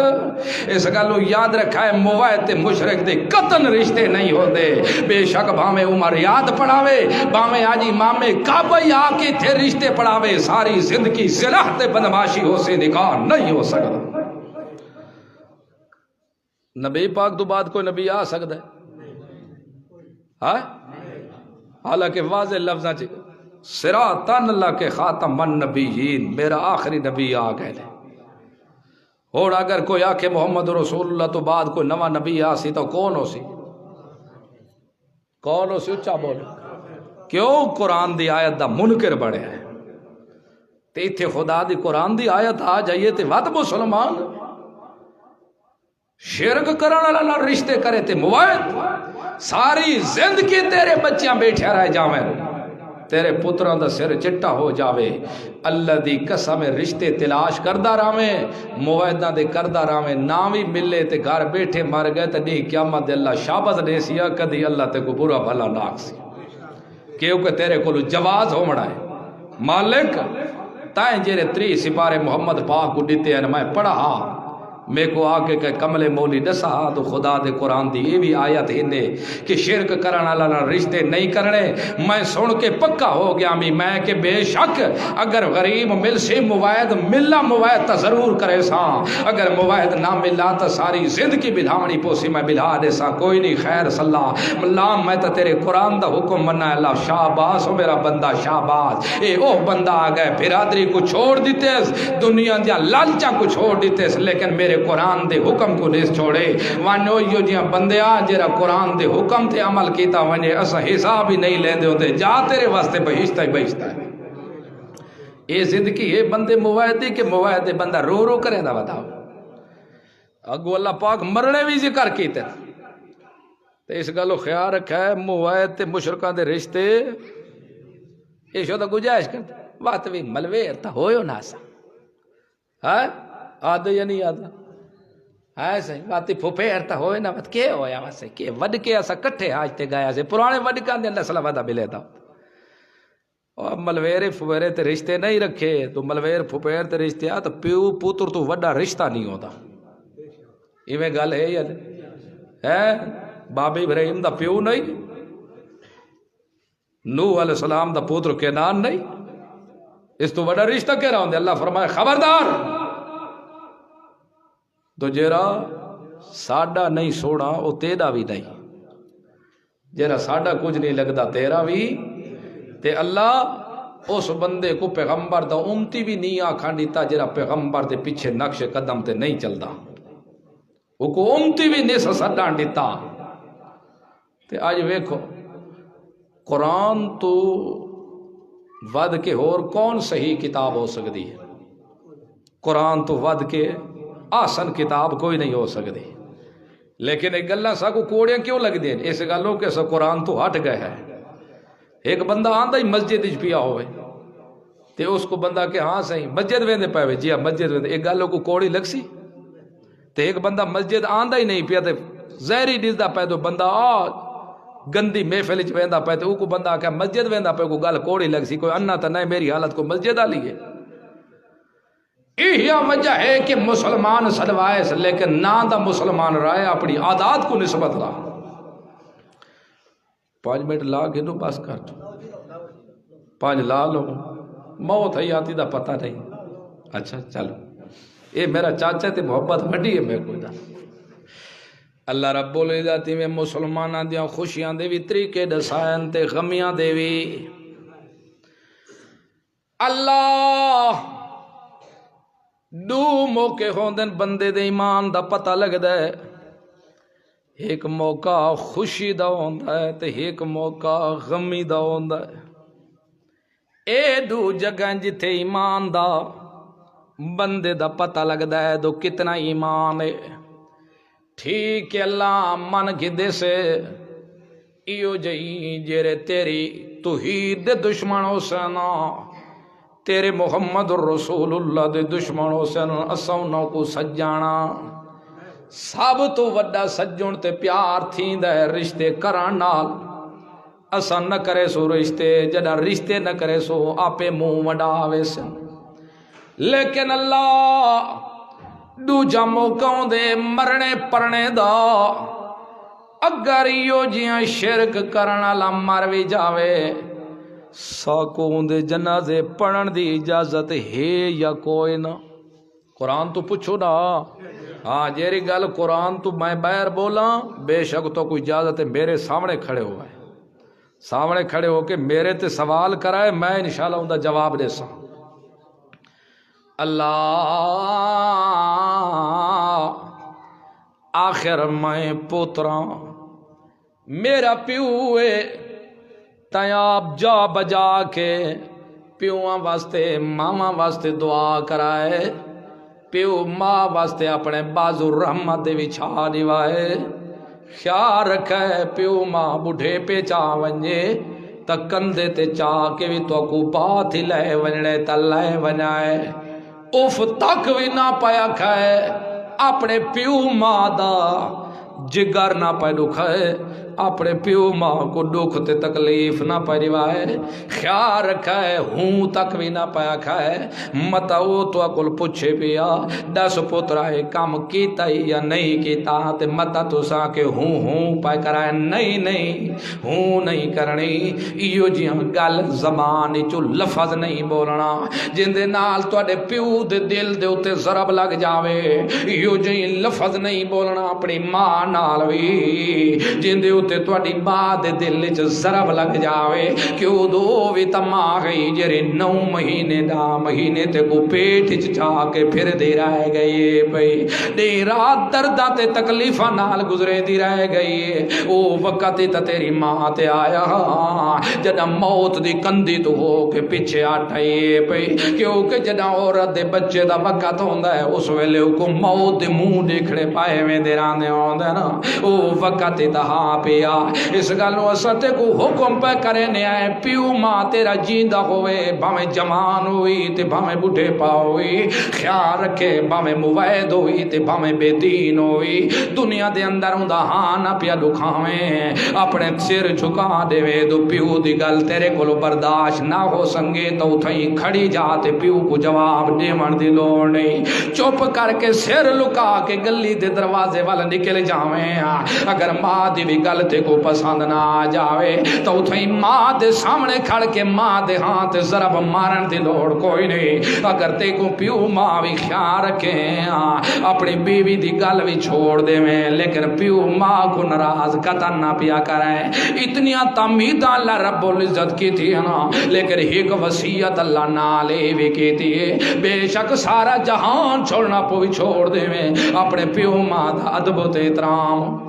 اس گالو یاد رکھا ہے موائد تے مشرق دے قطن رشتے نہیں ہو دے بے شک بھامے عمر یاد پڑھاوے بھامے آجی مامے کعبہ آ کے تھے رشتے پڑھاوے ساری زندگی صلح تے بدماشی ہو سے نکاح نہیں ہو سکتا نبی پاک تو بعد کوئی نبی آ سکتا ہے ہاں حالانکہ واضح لفظاں چاہیے صراطاً اللہ کے خاتم النبیین میرا آخری نبی آ گئے لے اور اگر کوئی آکے محمد رسول اللہ تو بعد کوئی نواں نبی آسی تو کون ہو سی اچھا بولو کیوں قرآن دی آیت دا منکر بڑے ہیں تے تھے خدا دی قرآن دی آیت آ جائیے تے وقت مسلمان شرک کرنے والا رشتے کرے تے موائد ساری زندگی تیرے بچیاں بیٹھے رہ جاویں تیرے پتروں دا سر چٹا ہو جاوے اللہ دی قسم رشتے تلاش کردہ راویں موعدہ دے کردہ راویں ناوی ملے تے گھر بیٹھے مر گئے تے نہیں قیامت اللہ شابت دے سیا کدی اللہ تے کو برا بھلا ناک سی کیونکہ تیرے کو جواز ہو مڑا ہے مالک تائیں جیرے 3 سپارے محمد پاک کو دیتے ہیں میں پڑھا میں کو آگے کہ کملے مولی دسا تو خدا دے قرآن دی یہ بھی آیت ہنے کہ شرک کرنا لانا رشتے نہیں کرنے میں سن کے پکا ہو گیا میں کہ بے شک اگر غریب مل سے موائد ملنا موائد تا ضرور کرے سا اگر موائد نہ ملا تا ساری زندگی بلھانی پوسی میں بلھا دے سا کوئی نہیں خیر صلی اللہ میں تا تیرے قرآن دا حکم منا اللہ شاباس ہو میرا بندہ شاباس اے اوہ بندہ آگئے برادری کو چھوڑ دیتے دنیا دیا لالچا کو چھوڑ دیتے لیکن میرے قرآن دے حکم کو نہیں چھوڑے وانو یو جیاں بندے آ جیرا قرآن دے حکم تے عمل کیتا ونے اسا حساب ہی نہیں لیندے ہوندے جا تیرے واسطے بہشتہ ہی بہشتہ ہے یہ زندگی ہے بندے موائدی کے موائدے بندہ رو رو کریں دا بتاؤ اگو اللہ پاک مرنے بھی ذکر کیتے تے اس گلو خیال رکھا ہے موائد تے مشرکان دے رشتے یہ شو دا گجائش کرتے بات بھی ملویر تا ہوئیو ناسا ہاں آدھے یا نہیں آدھا ایسے باتی پھوپیر تا ہوئے نا بات کیا ہویا واسے کہ وڈ کے ایسا کٹھے آج تے گایا سے پرانے وڈ کان دے اللہ صلی اللہ علیہ ملے تھا اور ملویر پھوپیرے تے رشتے نہیں رکھے تو ملویر پھوپیر تے رشتے آ تو پیو پوتر تو وڈا رشتہ نہیں ہوتا یہ میں گل ہے یا ہے باب ابراہیم دا پیو نہیں نوح علیہ السلام دا پوتر کینان نہیں اس تو وڈا رشتہ کہہ رہا ہوں دے اللہ فرمائے خبردار تو جیرا ساڈا نہیں سوڑا وہ تیرا بھی نہیں جیرا ساڈا کچھ نہیں لگتا تیرا بھی تے اللہ اس بندے کو پیغمبر دا امتی بھی نہیں آکھان دیتا جیرا پیغمبر دے پیچھے نقش قدم تے نہیں چلتا وہ کو امتی بھی نہیں سسڈان دیتا تے آج ویکھو قرآن تو ود کے اور کون صحیح کتاب ہو سکتی ہے قرآن تو ود کے آسن کتاب کوئی نہیں ہو سکتی لیکن ایک گلہ سا کو کوڑیاں کیوں لگ دیں اس گلوں کے سا قرآن تو ہٹ گئے ہے ایک بندہ آندہ ہی مسجد اچ پیا ہوئے تے اس کو بندہ کہ ہاں صحیح مسجد ویندے پائے جی ہاں مسجد ویندے ایک گلوں کو کوڑی لگ سی تے ایک بندہ مسجد آندہ ہی نہیں پیا تے زہری ڈیزدہ پائے تو بندہ گندی محفل اچ ویندا پائے تے او کو بندہ کہ مسجد ویندا پائے کو گل کوڑی لگ سی کوئی انا تا نہیں میری حالت کو مسجد آ لیے یہ وجہ ہے کہ مسلمان سدوائے لیکن نہ دا مسلمان رائے اپنی عادات کو نسبت لا 5 منٹ لا کے تو بس کر 5 لا لو موت ہے آتی دا پتہ نہیں اچھا چلو یہ میرا چاچا تے محبت وڈی ہے میرے کو دا اللہ رب العزت میں مسلماناں دیاں خوشیاں دے وی طریقے دسائن تے غمیاں دے وی اللہ دو موقع ہوندن بندے دے ایمان دا پتہ لگدا ہے ایک موقع خوشی دا ہوندا ہے تے ایک موقع غمی دا ہوندا ہے اے دو جگہ جتھے ایمان دا بندے دا پتہ لگدا ہے تو کتنا ایمان ہے ٹھیک ہے اللہ من گدے سے ایو جئی جیرے تیری توحید دے دشمن ہو سنا تیرے محمد رسول اللہ دے دشمن ہو سنا اساں انہاں کو سجانا سب تو وڈا سجن تے پیار تھیندا ہے رشتے کران نال اساں نہ کرے سو رشتے جڑا رشتے نہ کرے سو آپے منہ وڈاوے سن لیکن اللہ دوجا موقع دے مرنے پرنے دا اگر یو جیاں شرک کرن والا مر وی جاوے ساکوں دے جنازے پڑھن دی اجازت ہے یا کوئی نہ قرآن تو پوچھو نا ہاں جیری گل قرآن تو میں باہر بولا بے شک تو کوئی اجازت ہے میرے سامنے کھڑے ہوا ہے سامنے کھڑے ہو کے میرے تے سوال کرائے میں انشاءاللہ ان دا جواب دے سا اللہ آخر میں پوترا میرا پیو ہے تیاب جا بجا کے پیوان واسطے ماما واسطے دعا کرائے پیو ماں واسطے اپنے بازو رحمت دے وچھا دیوائے خیال رکھے پیو ماں بڑھے پہ چاہ ونجے تا کندے تے چاہ کے بھی تو کو بات ہی لے ونجنے تا لے ونجائے اوف تک بھی نہ پایا کھائے اپنے پیو ماں دا جگر نہ پائے دکھائے اپنے پیو ماں کو دکھ تے تکلیف نہ پائی وائے خیال رکھائے ہوں تک بھی نہ پایا کھائے متا وہ تو اکل پوچھے پیا دس پترا ہے کام کیتا ہی یا نہیں کیتا تے متا تو سا کے ہوں پائے کرائے نہیں ہوں نہیں کرنی ایو جیاں گل زبان چو لفظ نہیں بولنا جن دے نال تو اڈے پیو دے دل دے اتے ضرب لگ جاوے ایو جیاں لفظ نہیں بولنا اپنی ماں نال بھی جن دے تے تواڈی ماں دے دل وچ ضرب لگ جاوے کیوں دو وی تما گئی جڑے 9 مہینے تے کو پیٹ وچ جا کے پھر دے رہ گئی پئی دی رات درداں تے تکلیفاں نال گزرے دی رہ گئی او وقت تے تیری ماں تے آیا جدا موت دی کندی تو ہو کے پیچھے ہٹائی پئی کیونکہ جدا عورت دے بچے دا وقت ہوندا ہے اس ویلے کو موت دے منہ دیکھنے پائے میں دے راندے ہوندا نا او وقت تے ہاں پیا اس گلوں استے کو حکم پہ کرنے آئے پیو ماں تیرا جیندہ ہوئے بھامیں جوان ہوئی تے بھامیں بڑھے پا ہوئی خیال رکھے بھامیں موید ہوئی تے بھامیں بے دین ہوئی دنیا دے اندر ہوندا ہاں نہ پیا دکھاویں اپنے سر جھکا دے وے تو پیو دی گل تیرے کولو برداشت نہ ہو سنگے تو اتھیں کھڑی جاتے پیو کو جواب دیون دی لوڑ نہیں چپ کر کے سر لکا کے گلی دے دروازے والا نکل جاویں اگر ماں دی بھی گل تے کو پسند نہ آ جاوے تو اتھیں ماں دے سامنے کھڑ کے ماں دے ہاتھ ضرب مارن دی لوڑ کوئی نہیں اگر تے کو پیو ماں بھی خیال رکھیں اپنی بیوی دی گل بھی چھوڑ دے میں لیکن پیو ماں کو ناراض قطن نہ پیا کریں اتنیاں تمیداں اللہ رب العزت کی تھی نا لیکن ایک وصیت اللہ نالے بھی کی تھی بے شک سارا جہان چھوڑنا پوی چھوڑ دے میں اپنے پیو ماں دا ادب و احترام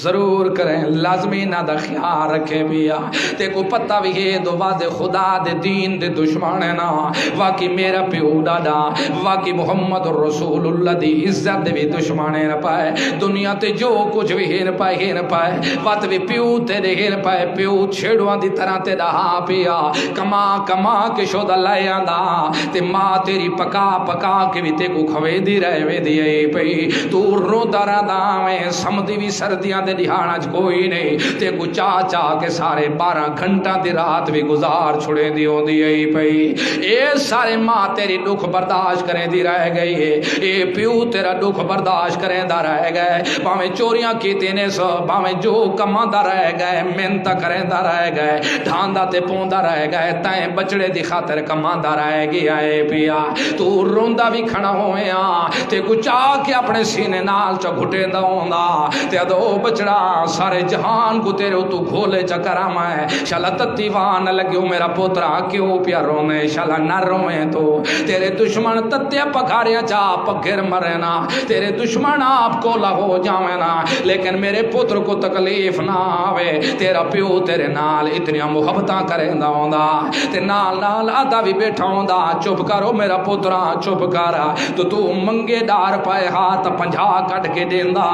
ضرور کریں لازمی نہ دا خیال رکھیں بیا تے کو پتہ بھی ہے دو وعدے خدا دے دین دے دشمن ہے نا واقعی میرا پیو دادا واقعی محمد رسول اللہ دی عزت دے بھی دشمن ہے نہ پائے دنیا تے جو کچھ بھی ہے نہ پائے وقت بھی پیو تے دے ہے نہ پائے پیو چھیڑوان دی طرح تے رہا پیا کما کے شودہ لائے آندا تے ماں تیری پکا کے بھی تے کو کھوے دی رہے وے دی اے پئی تو رو دارا دامیں سمدی بھی سردیاں دے دہاڑا کوئی نہیں تے کو چاہ کے سارے 12 گھنٹہ دی رات بھی گزار چھڑے دی ہوں دی اے پئی اے سارے ماں تیری دکھ برداشت کریں دی رہ گئی ہے اے پیو تیرا دکھ برداشت کریں دا رہ گئے باویں چوریاں کیتے نے سو باویں جو کماں دا رہ گئے محنت کریں دا رہ گئے ڈھاندا تے پوندا رہ گئے تائیں بچڑے دی خاطر کماں دا رہ گیا اے پیا تو روندا بھی کھڑا ہویا تے کو چاہ کے اپنے سینے نال چ گھٹے دا ہوندا تے ادو بچڑا سارے جہان کو تیرے تو گھولے چکرا میں شالا تتیوان لگیو میرا پوترا کیوں پیا رونے شالا نہ رویں تو تیرے دشمن تتیا پکھاریاں چاہ پکھر مرنا تیرے دشمن آپ کو لہو جاوینا لیکن میرے پتر کو تکلیف نہ آوے تیرا پیو تیرے نال اتنیاں محبتاں کریں دا ہوندا تے نال آدھا بھی بیٹھا ہوندا چپ کرو میرا پترا چپ کرا تو منگے ڈار پائے ہاتھ 50 کٹ کے دیندا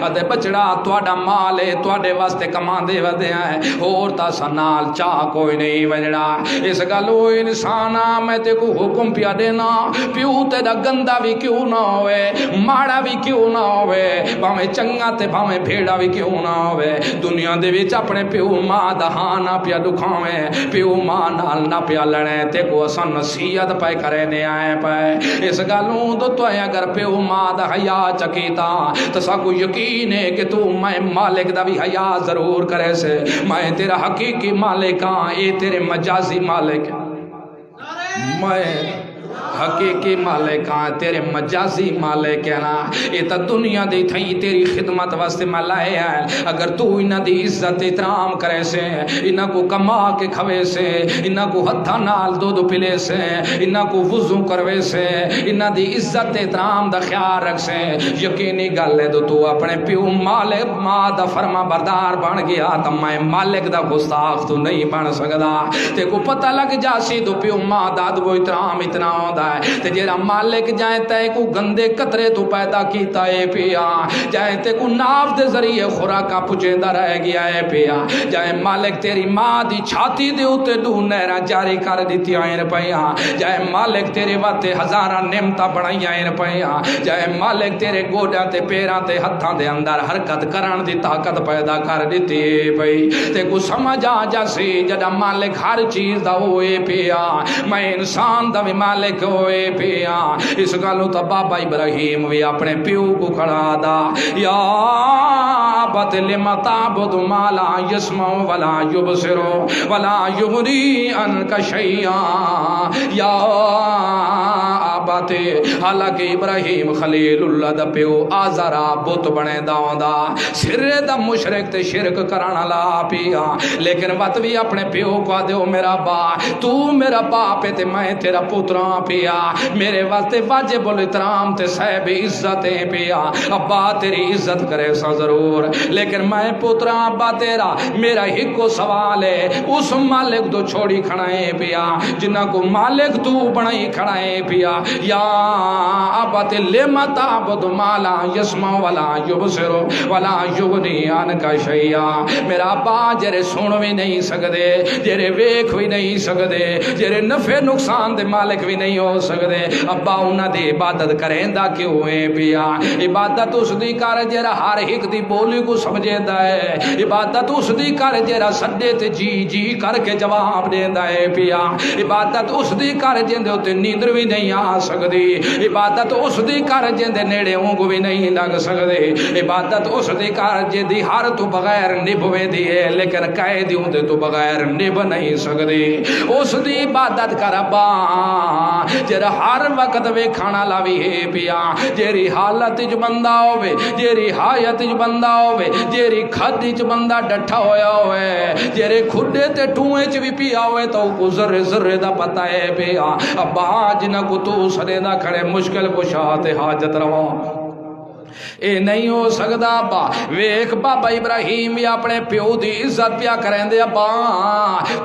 ادے بچڑا تو تہاڈا مال ہے تہاڈے واسطے کماندے ودیا ہے اور تا سنال چاہ کوئی نہیں وجنا اس گل او انسان میں تے کو حکم پیا دینا پیو تیرا گندا بھی کیوں نہ ہوئے ماڑا بھی کیوں نہ ہوئے بھاویں چنگا تے بھاویں بھیڑا بھی کیوں نہ ہوئے دنیا دے وچ اپنے پیو ماں دا ہاں نہ پیا دکھاویں پیو ماں نال نہ پیا لڑے تے کو اساں نصیحت پے کرے نے آئے پے اس گلوں تو اگر پیو ماں دا حیا چکیتا تو ساکو یقین ہے کہ تو میں مالک دا بھی حیا ضرور کرے سے میں تیرا حقیقی مالک ہاں اے تیرے مجازی مالک میں حقیقی مالک ہاں تیرے مجازی مالک ہے نا یہ تا دنیا دی تھئی تیری خدمت واسطے میں لائے ہیں اگر تو انہ دی عزت احترام کرے سے انہ کو کما کے کھوے سے انہ کو ہتھا نال دو پلے سے انہ کو وضو کروے سے انہ دی عزت احترام دا خیال رکھ سے یقینی گل ہے تو اپنے پیو مالک ماں دا فرما بردار بن گیا تو میں مالک دا گستاخ تو نہیں بن سکدا تے کو پتہ لگ جاسی تو پیو ماں دا ادب و احترام اتنا ہوندا تے جیرا مالک جائیں تے کو گندے قطرے تو پیدا کیتا ہے پیا جائیں تے کو ناف دے ذریعے خوراکاں پچھیندا رہ گیا ہے پیا جائیں مالک تیری ماں دی چھاتی دے اوتے دو نہراں جاری کر دتی ہیں پیا جائیں مالک تیرے واسطے ہزاراں نعمتاں بنائیاں ہیں پیا جائیں مالک تیرے گوڈاں تے پیراں تے ہتھاں دے اندر حرکت کرن دی طاقت پیدا کر دتی پئی تے کو سمجھ آ جاسی جڑا مالک ہر چیز دا ہوئے پیا میں انسان دا بھی مالک ہوئے پیا اس گالوں تا بابا ابراہیم بھی اپنے پیو کو کھڑا دا یا ابت لم تعبد ما لا يسمع ولا يبصر ولا یغنی عنک شیئا یا ابت حالانکہ ابراہیم خلیل اللہ دا پیو آزارا بت بنے دا سر دا مشرک تے شرک کرانا لا پیا لیکن وقت بھی اپنے پیو کو دیو میرا با تو میرا باپ ہے تے میں تیرا پتراں پیا میرے واسطے واجب الاحترام تے صاحب عزتیں پیا ابا تیری عزت کرے سا ضرور لیکن میں پتراں ابا تیرا میرا ایک کو سوال ہے اس مالک تو چھوڑی کھڑائیں پیا جنہ کو مالک تو بنائی کھڑائیں پیا یا ابا تے لما تعبد ما لا يسمع ولا يبصر ولا یغنی عنک شیئا میرا ابا جرے سن بھی نہیں سکدے جرے ویکھ بھی نہیں سکدے جرے نفع نقصان دے مالک بھی نہیں ہو سکدے ابا انہاں دی عبادت کریں دا کیوں ہے پیا عبادت اس دی کر جرا ہر ایک دی بولی کو سمجھدا ہے عبادت اس دی کر جرا سڈے تے جی جی کر کے جواب دیندا ہے پیا عبادت اس دی کر جندے تے نیندر بھی نہیں آ سکدی عبادت اس دی کر جندے نیڑے اونگ بھی نہیں لگ سکدے عبادت اس دی کر جدی ہر تو بغیر نبھوے دی ہے لیکن کہے دیوں تے تو بغیر نبھ نہیں سکدی اس دی عبادت کر ابا جرا ہر وقت وے کھانا لاوی ہے پیا جیری حالت جو بندہ ہوئے جیری حایت جو بندہ ہوئے جیری کھد جو بندہ ڈٹھا ہویا ہوئے جیرے کھڈے تے ٹوئے چ بھی پیا ہوئے تو کو ذرے ذرے دا پتہ ہے پیا ابا جنہ کو تو سرے دا کھڑے مشکل کشا تے حاجت روا اے نہیں ہو سکدا ابا ویکھ بابا ابراہیم بھی اپنے پیو دی عزت پیا کریں دے ابا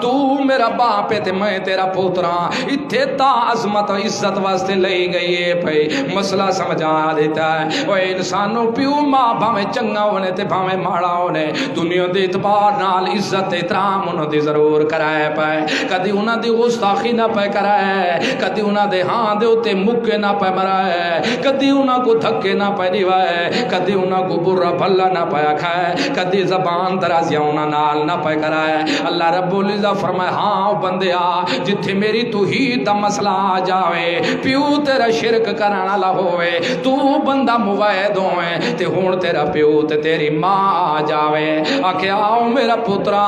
تو میرا باپ ہے تے میں تیرا پوتراں ایتھے تا عظمت و عزت واسطے لئی گئی ہے بھائی مسئلہ سمجھا دیتا ہے او انسانوں پیو ماں بھاویں چنگا ہونے تے بھاویں ماڑا ہونے دنیا دے اعتبار نال عزت احترام انہاں دی ضرور کرائے پائے کدی انہاں دی گستاخی نہ پے کرائے کدی انہاں دے ہاں دے اوتے مکے نہ پے مرائے کدی انہاں کو دھکے نہ پے دیوائے کدی انہاں کو برا بھلا نہ پایا کھائے کدی زبان درازیاں انہاں نال نہ پایا کرائے اللہ رب العزت فرمائے ہاں بندیا جتھے میری توحید دا مسئلہ آ جاوے پیو تیرا شرک کرانا نہ ہوئے تو بندہ موحد ہوئے تے ہون تیرا پیو تے تیری ماں آ جاوے آکے آؤ میرا پترا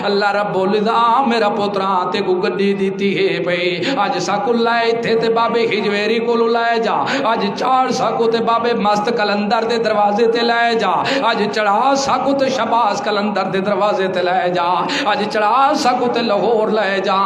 اللہ رب العزت میرا پترا تے کو گڈی دیتی ہے بھئی آج ساکو لائے تھے تے بابے ہجویری کو لائے جا آج چار ساکو تے بابے مست کلندر دے دروازے تے لائے جا آج چڑھا ساکو تے شباز کلندر دے دروازے تے لائے جا آج چڑھا ساکو تے لاہور لائے جا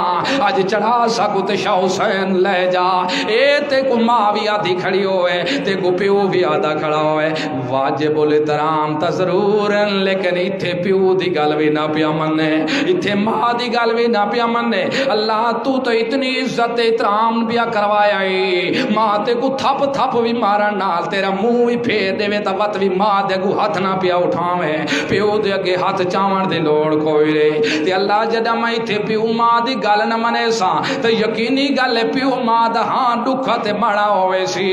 آج چڑھا ساکو تے شاہ حسین لائے جا اے تے کو ماں بھی آدھی کھڑی ہوئے تے کو پیو بھی آدھا کھڑا ہوئے واجب الاحترام تا ضرور لیکن اتھے پیو دی گل بھی نہ پیا مننے اتھے ماں دی گل بھی نہ پیا مننے اللہ تو اتنی عزت احترام بھی کروایا ماں تے کو تھپ تھپ بھی مارن نال تیرا منہ بھی پھیر دے تا وت بھی ماں دے اگوں ہاتھ نہ پیا اٹھاویں پیو دے اگے ہاتھ چاون دی لوڑ کوئی نہیں تے اللہ جدا میں ایتھے پیو ماں دی گل نہ منے سا تے یقینی گل ہے پیو ماں دا ہاں دکھا تے ماڑا ہوئے سی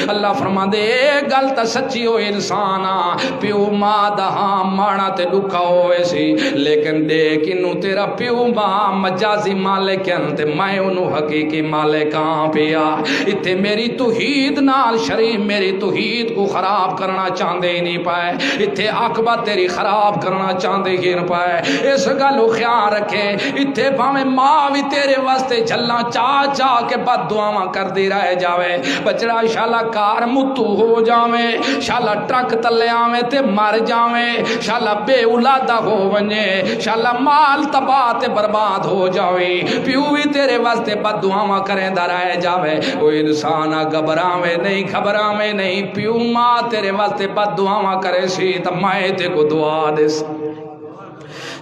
اللہ فرماندے اے گل تا سچی ہوئے انسانا پیو ماں دا ہاں ماڑا تے دکھا ہوئے سی لیکن دیکھ انو تیرا پیو ماں مجازی مالکن تے میں انو حقیقی مالکاں پیا اتھے میری توحید نال شریف میری توحید کو خراب کرنا چاندے ہی نہیں پائے اتھے عقبہ تیری خراب کرنا چاندے ہی نہیں پائے اس گلو خیال رکھے اتھے پاویں ماں بھی تیرے واسطے جھلنا چاہ چاہ کے بد دعاواں کر دی رہ جاوے بچڑا شالا کار متو ہو جاویں شالا ٹرک تلے آویں تے مر جاویں شالا بے اولادہ ہو ونجے شالا مال تباہ تے برباد ہو جاوے پیو بھی تیرے واسطے بد دعاواں کریں دا رہ جاوے وہ انسانا گھبراویں نہیں گھبراویں نہیں پیو ماں تیرے واسطے بد دعاواں کرے سی تا میں تے کو دعا دے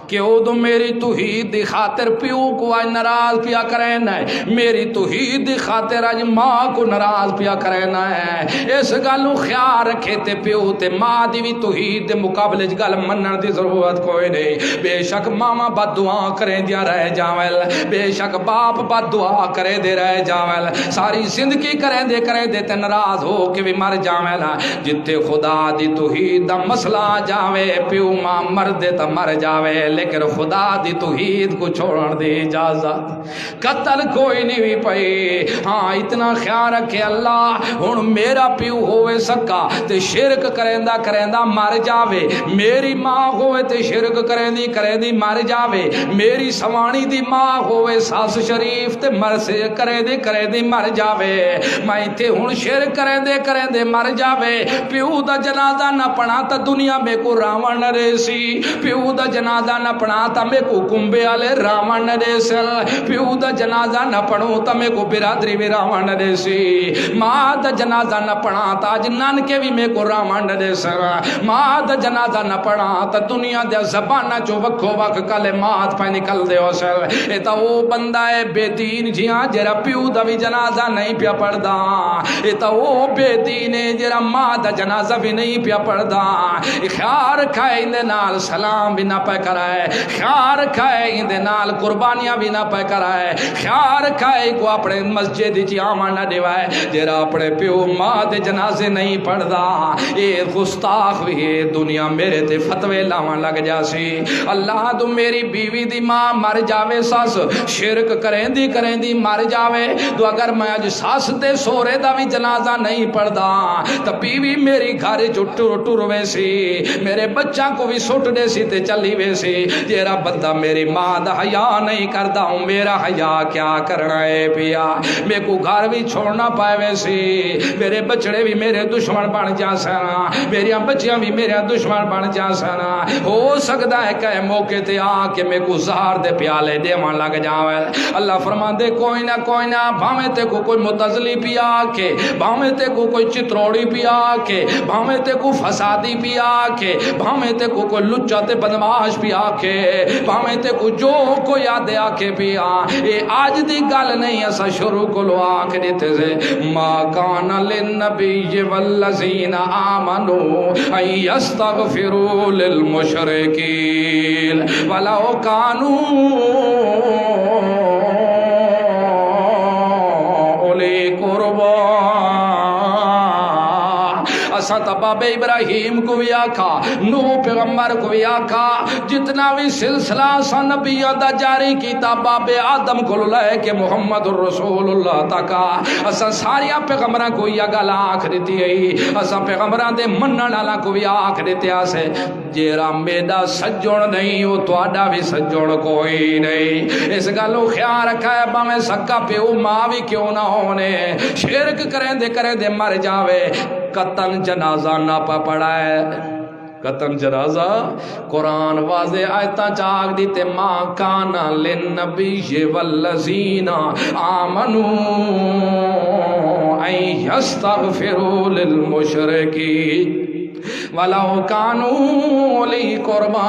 کہ او تو میری توحید دی خاطر پیو کو آج ناراض پیا کرنا ہے میری توحید دی خاطر آج ماں کو ناراض پیا کرنا ہے اس گلو خیال رکھے تے پیو تے ماں دی بھی توحید دے مقابلے گل منن دی ضرورت کوئی نہیں بے شک ماما بد دعا کریں دیا رہ جاول بے شک باپ بد دعا کرے دے رہ جاول ساری زندگی کریں دے تے ناراض ہو کے بھی مر جاول جتے خدا دی توحید دا مسئلہ جاوے پیو ماں مر دے تا مر جاوے لیکن خدا دی توحید کو چھوڑن دی اجازت قتل کوئی نہیں بھی پئی ہاں اتنا خیال رکھے اللہ ہن میرا پیو ہوئے سکا تے شرک کریندا مر جاوے میری ماں ہوئے تے شرک کریں دی مر جاوے میری سوانی دی ماں ہوئے ساس شریف تے مر سے کریں دی مر جاوے میں ایتھے ہن شرک کریں دے مر جاوے پیو دا جنازہ نہ پڑھا تا دنیا میں کو راون نہ ریسی پیو دا جنازہ نہ پڑھا تا میں کو کمبے والے راون نہ ریسل پیو دا جنازہ نہ پڑھو تا میں کو برادری بھی راون نہ ریسی ماں دا جنازہ نہ پڑھا تا جنان کے بھی میں کو راون نہ ریسل ماں دا جنازہ نہ پڑھا تا دنیا دے زبانہ جو وکھو وک کلمات پہ نکل دے ہو سل اے تا وہ بندہ ہے بے دین جیاں جرا پیو دا بھی جنازہ نہیں پیا پڑھدا اے تا وہ بے دین ہے جرا ماں دا جنازہ بھی نہیں پیا پڑھدا خیار کھائے اندے نال سلام بھی نہ پہ کرائے خیار کھائے اندے نال قربانیاں بھی نہ پہ کرائے خیار کھائے کو اپنے مسجد جی آمان نہ دیوائے جرا اپنے پیو ماں دے جنازے نہیں پڑھدا اے گستاخ بھی ہے دنیا میرے تے فتوے لاواں لگ جاسی اللہ تو میری بیوی دی ماں مر جاوے ساس شرک کریں دی مر جاوے تو اگر میں اج ساس تے سورے دا بھی جنازہ نہیں پڑھدا تو بیوی میری گھر ٹر ویسی میرے بچہ کو بھی سٹ دے سی تے چلی ویسی جیرا بندہ میری ماں دا حیا نہیں کردا ہوں میرا حیا کیا کرنا ہے پیا میں کو گھر بھی چھوڑنا پائے ویسی میرے بچڑے بھی میرے دشمن بن جا سنا میری بچیاں بھی میرے دشمن بن جا سنا ہو سکتا ہے کہ موقع تے آ کے میں کو زہر دے پیالے دیوان لگ جاوے اللہ فرماندے کوئی نہ بھاویں تے کو کوئی متزلی پیا کے بھاویں تے کو کوئی چتروڑی پیا کے بھاویں تے کو فسادی پیا کے بھاویں تے کو کوئی لچا تے بدماش پیا کے بھاویں تے کو جو کو یاد آ کے پیا اے آج دی گل نہیں اسا شروع کو لو آ کے دیتے سے ما کان للنبی والذین آمنوا ان یستغفروا للمشرکین ولو کانوا اولی قربا اسا باب ابراہیم کو بھی آکھا نوح پیغمبر کو بھی آکھا جتنا بھی سلسلہ سا نبیوں دا جاری کیتا باب آدم کو لے کے محمد رسول اللہ تکا اسا ساریا پیغمبراں کو یہ گل آکھ دیتی ہے اسا پیغمبراں دے منن والا کو بھی آکھ دیتے اسے جیرا میڈا سجن نہیں وہ تواڈا بھی سجن کوئی نہیں اس گلو خیال رکھا ہے باویں سکا پیو ماں بھی کیوں نہ ہونے شرک کریں دے مر جاوے قطن جنازہ نہ پڑھائے قطن جنازہ قرآن واضح آیتاں چاک دیتے ما کانا للنبی والذین آمنوا ان یستغفروا للمشرکین ولو کانوا اولی قربا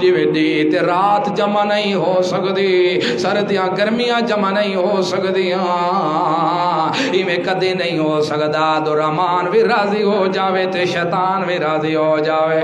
جویں دی تے رات جمع نہیں ہو سکدی، سردیاں گرمیاں جمع نہیں ہو سکدیاں، ایویں کدی نہیں ہو سکدا۔ تو رحمان بھی راضی ہو جاوے تے شیطان بھی راضی ہو جاوے۔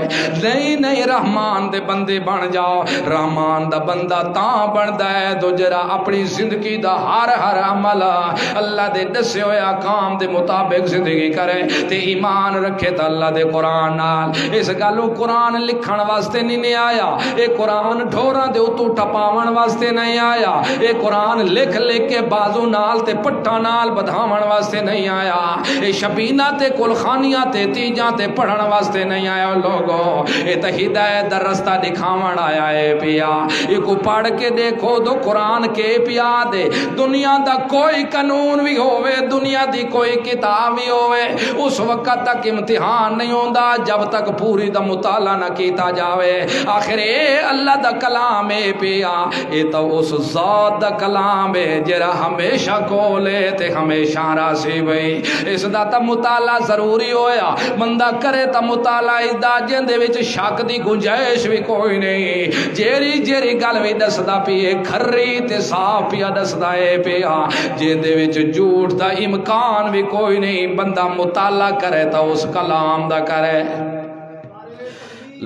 نہیں رحمان دے بندے بن جاؤ۔ رحمان دا بندہ تاں بندا ہے تو جرا اپنی زندگی دا ہر عمل اللہ دے دسے ہوئے احکام دے مطابق زندگی کرے تے ایمان رکھے تا اللہ دے قرآن نال۔ اس گالوں قرآن لکھن واسطے نہیں آیا، اے قرآن ڈھوراں دے اتو ٹپاون واسطے نہیں آیا، اے قرآن لکھ کے بازو نال تے پٹھا نال بدھاون واسطے نہیں آیا، اے شبینہ تے کلخانیاں تے تیجاں تے پڑھن واسطے نہیں آیا لوگو، اے تے ہدایت دا رستہ دکھاون آیا ہے پیا۔ یہ کو پڑھ کے دیکھو تو قرآن کے پیا دے دنیا دا کوئی قانون بھی ہوئے، دنیا دی کوئی کتاب بھی ہوئے، اس وقت تک امتحان نہیں ہوندا جب تک پوری دا مطالعہ نہ کیتا جاوے۔ آخر اے اللہ دا کلام ہے پیا، اے تو اس ذات دا کلام ہے جرا ہمیشہ کولے تے ہمیشہ راسی بھئی۔ اس دا تا مطالعہ ضروری ہویا، بندہ کرے تا مطالعہ دا جن دے وچ شک دی گنجائش بھی کوئی نہیں، جیری گل بھی دسدا پیے کھری تے صاف پیا دسدا ہے پیا، جن دے وچ جھوٹ دا امکان بھی کوئی نہیں، بندہ مطالعہ کرے تا اس کلام دا کرے۔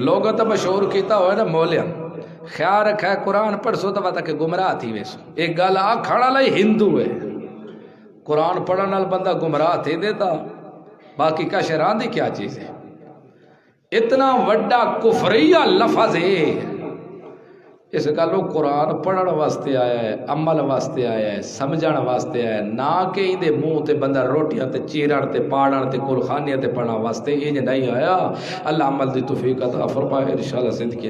لوگوں تو مشہور کیتا ہوئے نا مولیاں، خیال رکھا ہے قرآن پڑھ سو تو پتا کہ گمراہ تھی ویسو، ایک گل کھڑا لئی ہندو ہے، قرآن پڑھن نال بندہ گمراہ تھی دیتا، باقی کا شران دی کیا چیز ہے؟ اتنا وڈا کفریہ لفظ ہے، اس گلوں قرآن پڑھن واسطے آیا ہے، عمل واسطے آیا ہے، سمجھن واسطے آیا ہے، نہ کہ دے منہ تے بندہ روٹیاں تے چیرن تے پاڑن تے کلخانیاں تے پڑھن واسطے، یہ نہیں آیا۔ اللہ عمل دی توفیق عطا فرمائے، انشاءاللہ زندگی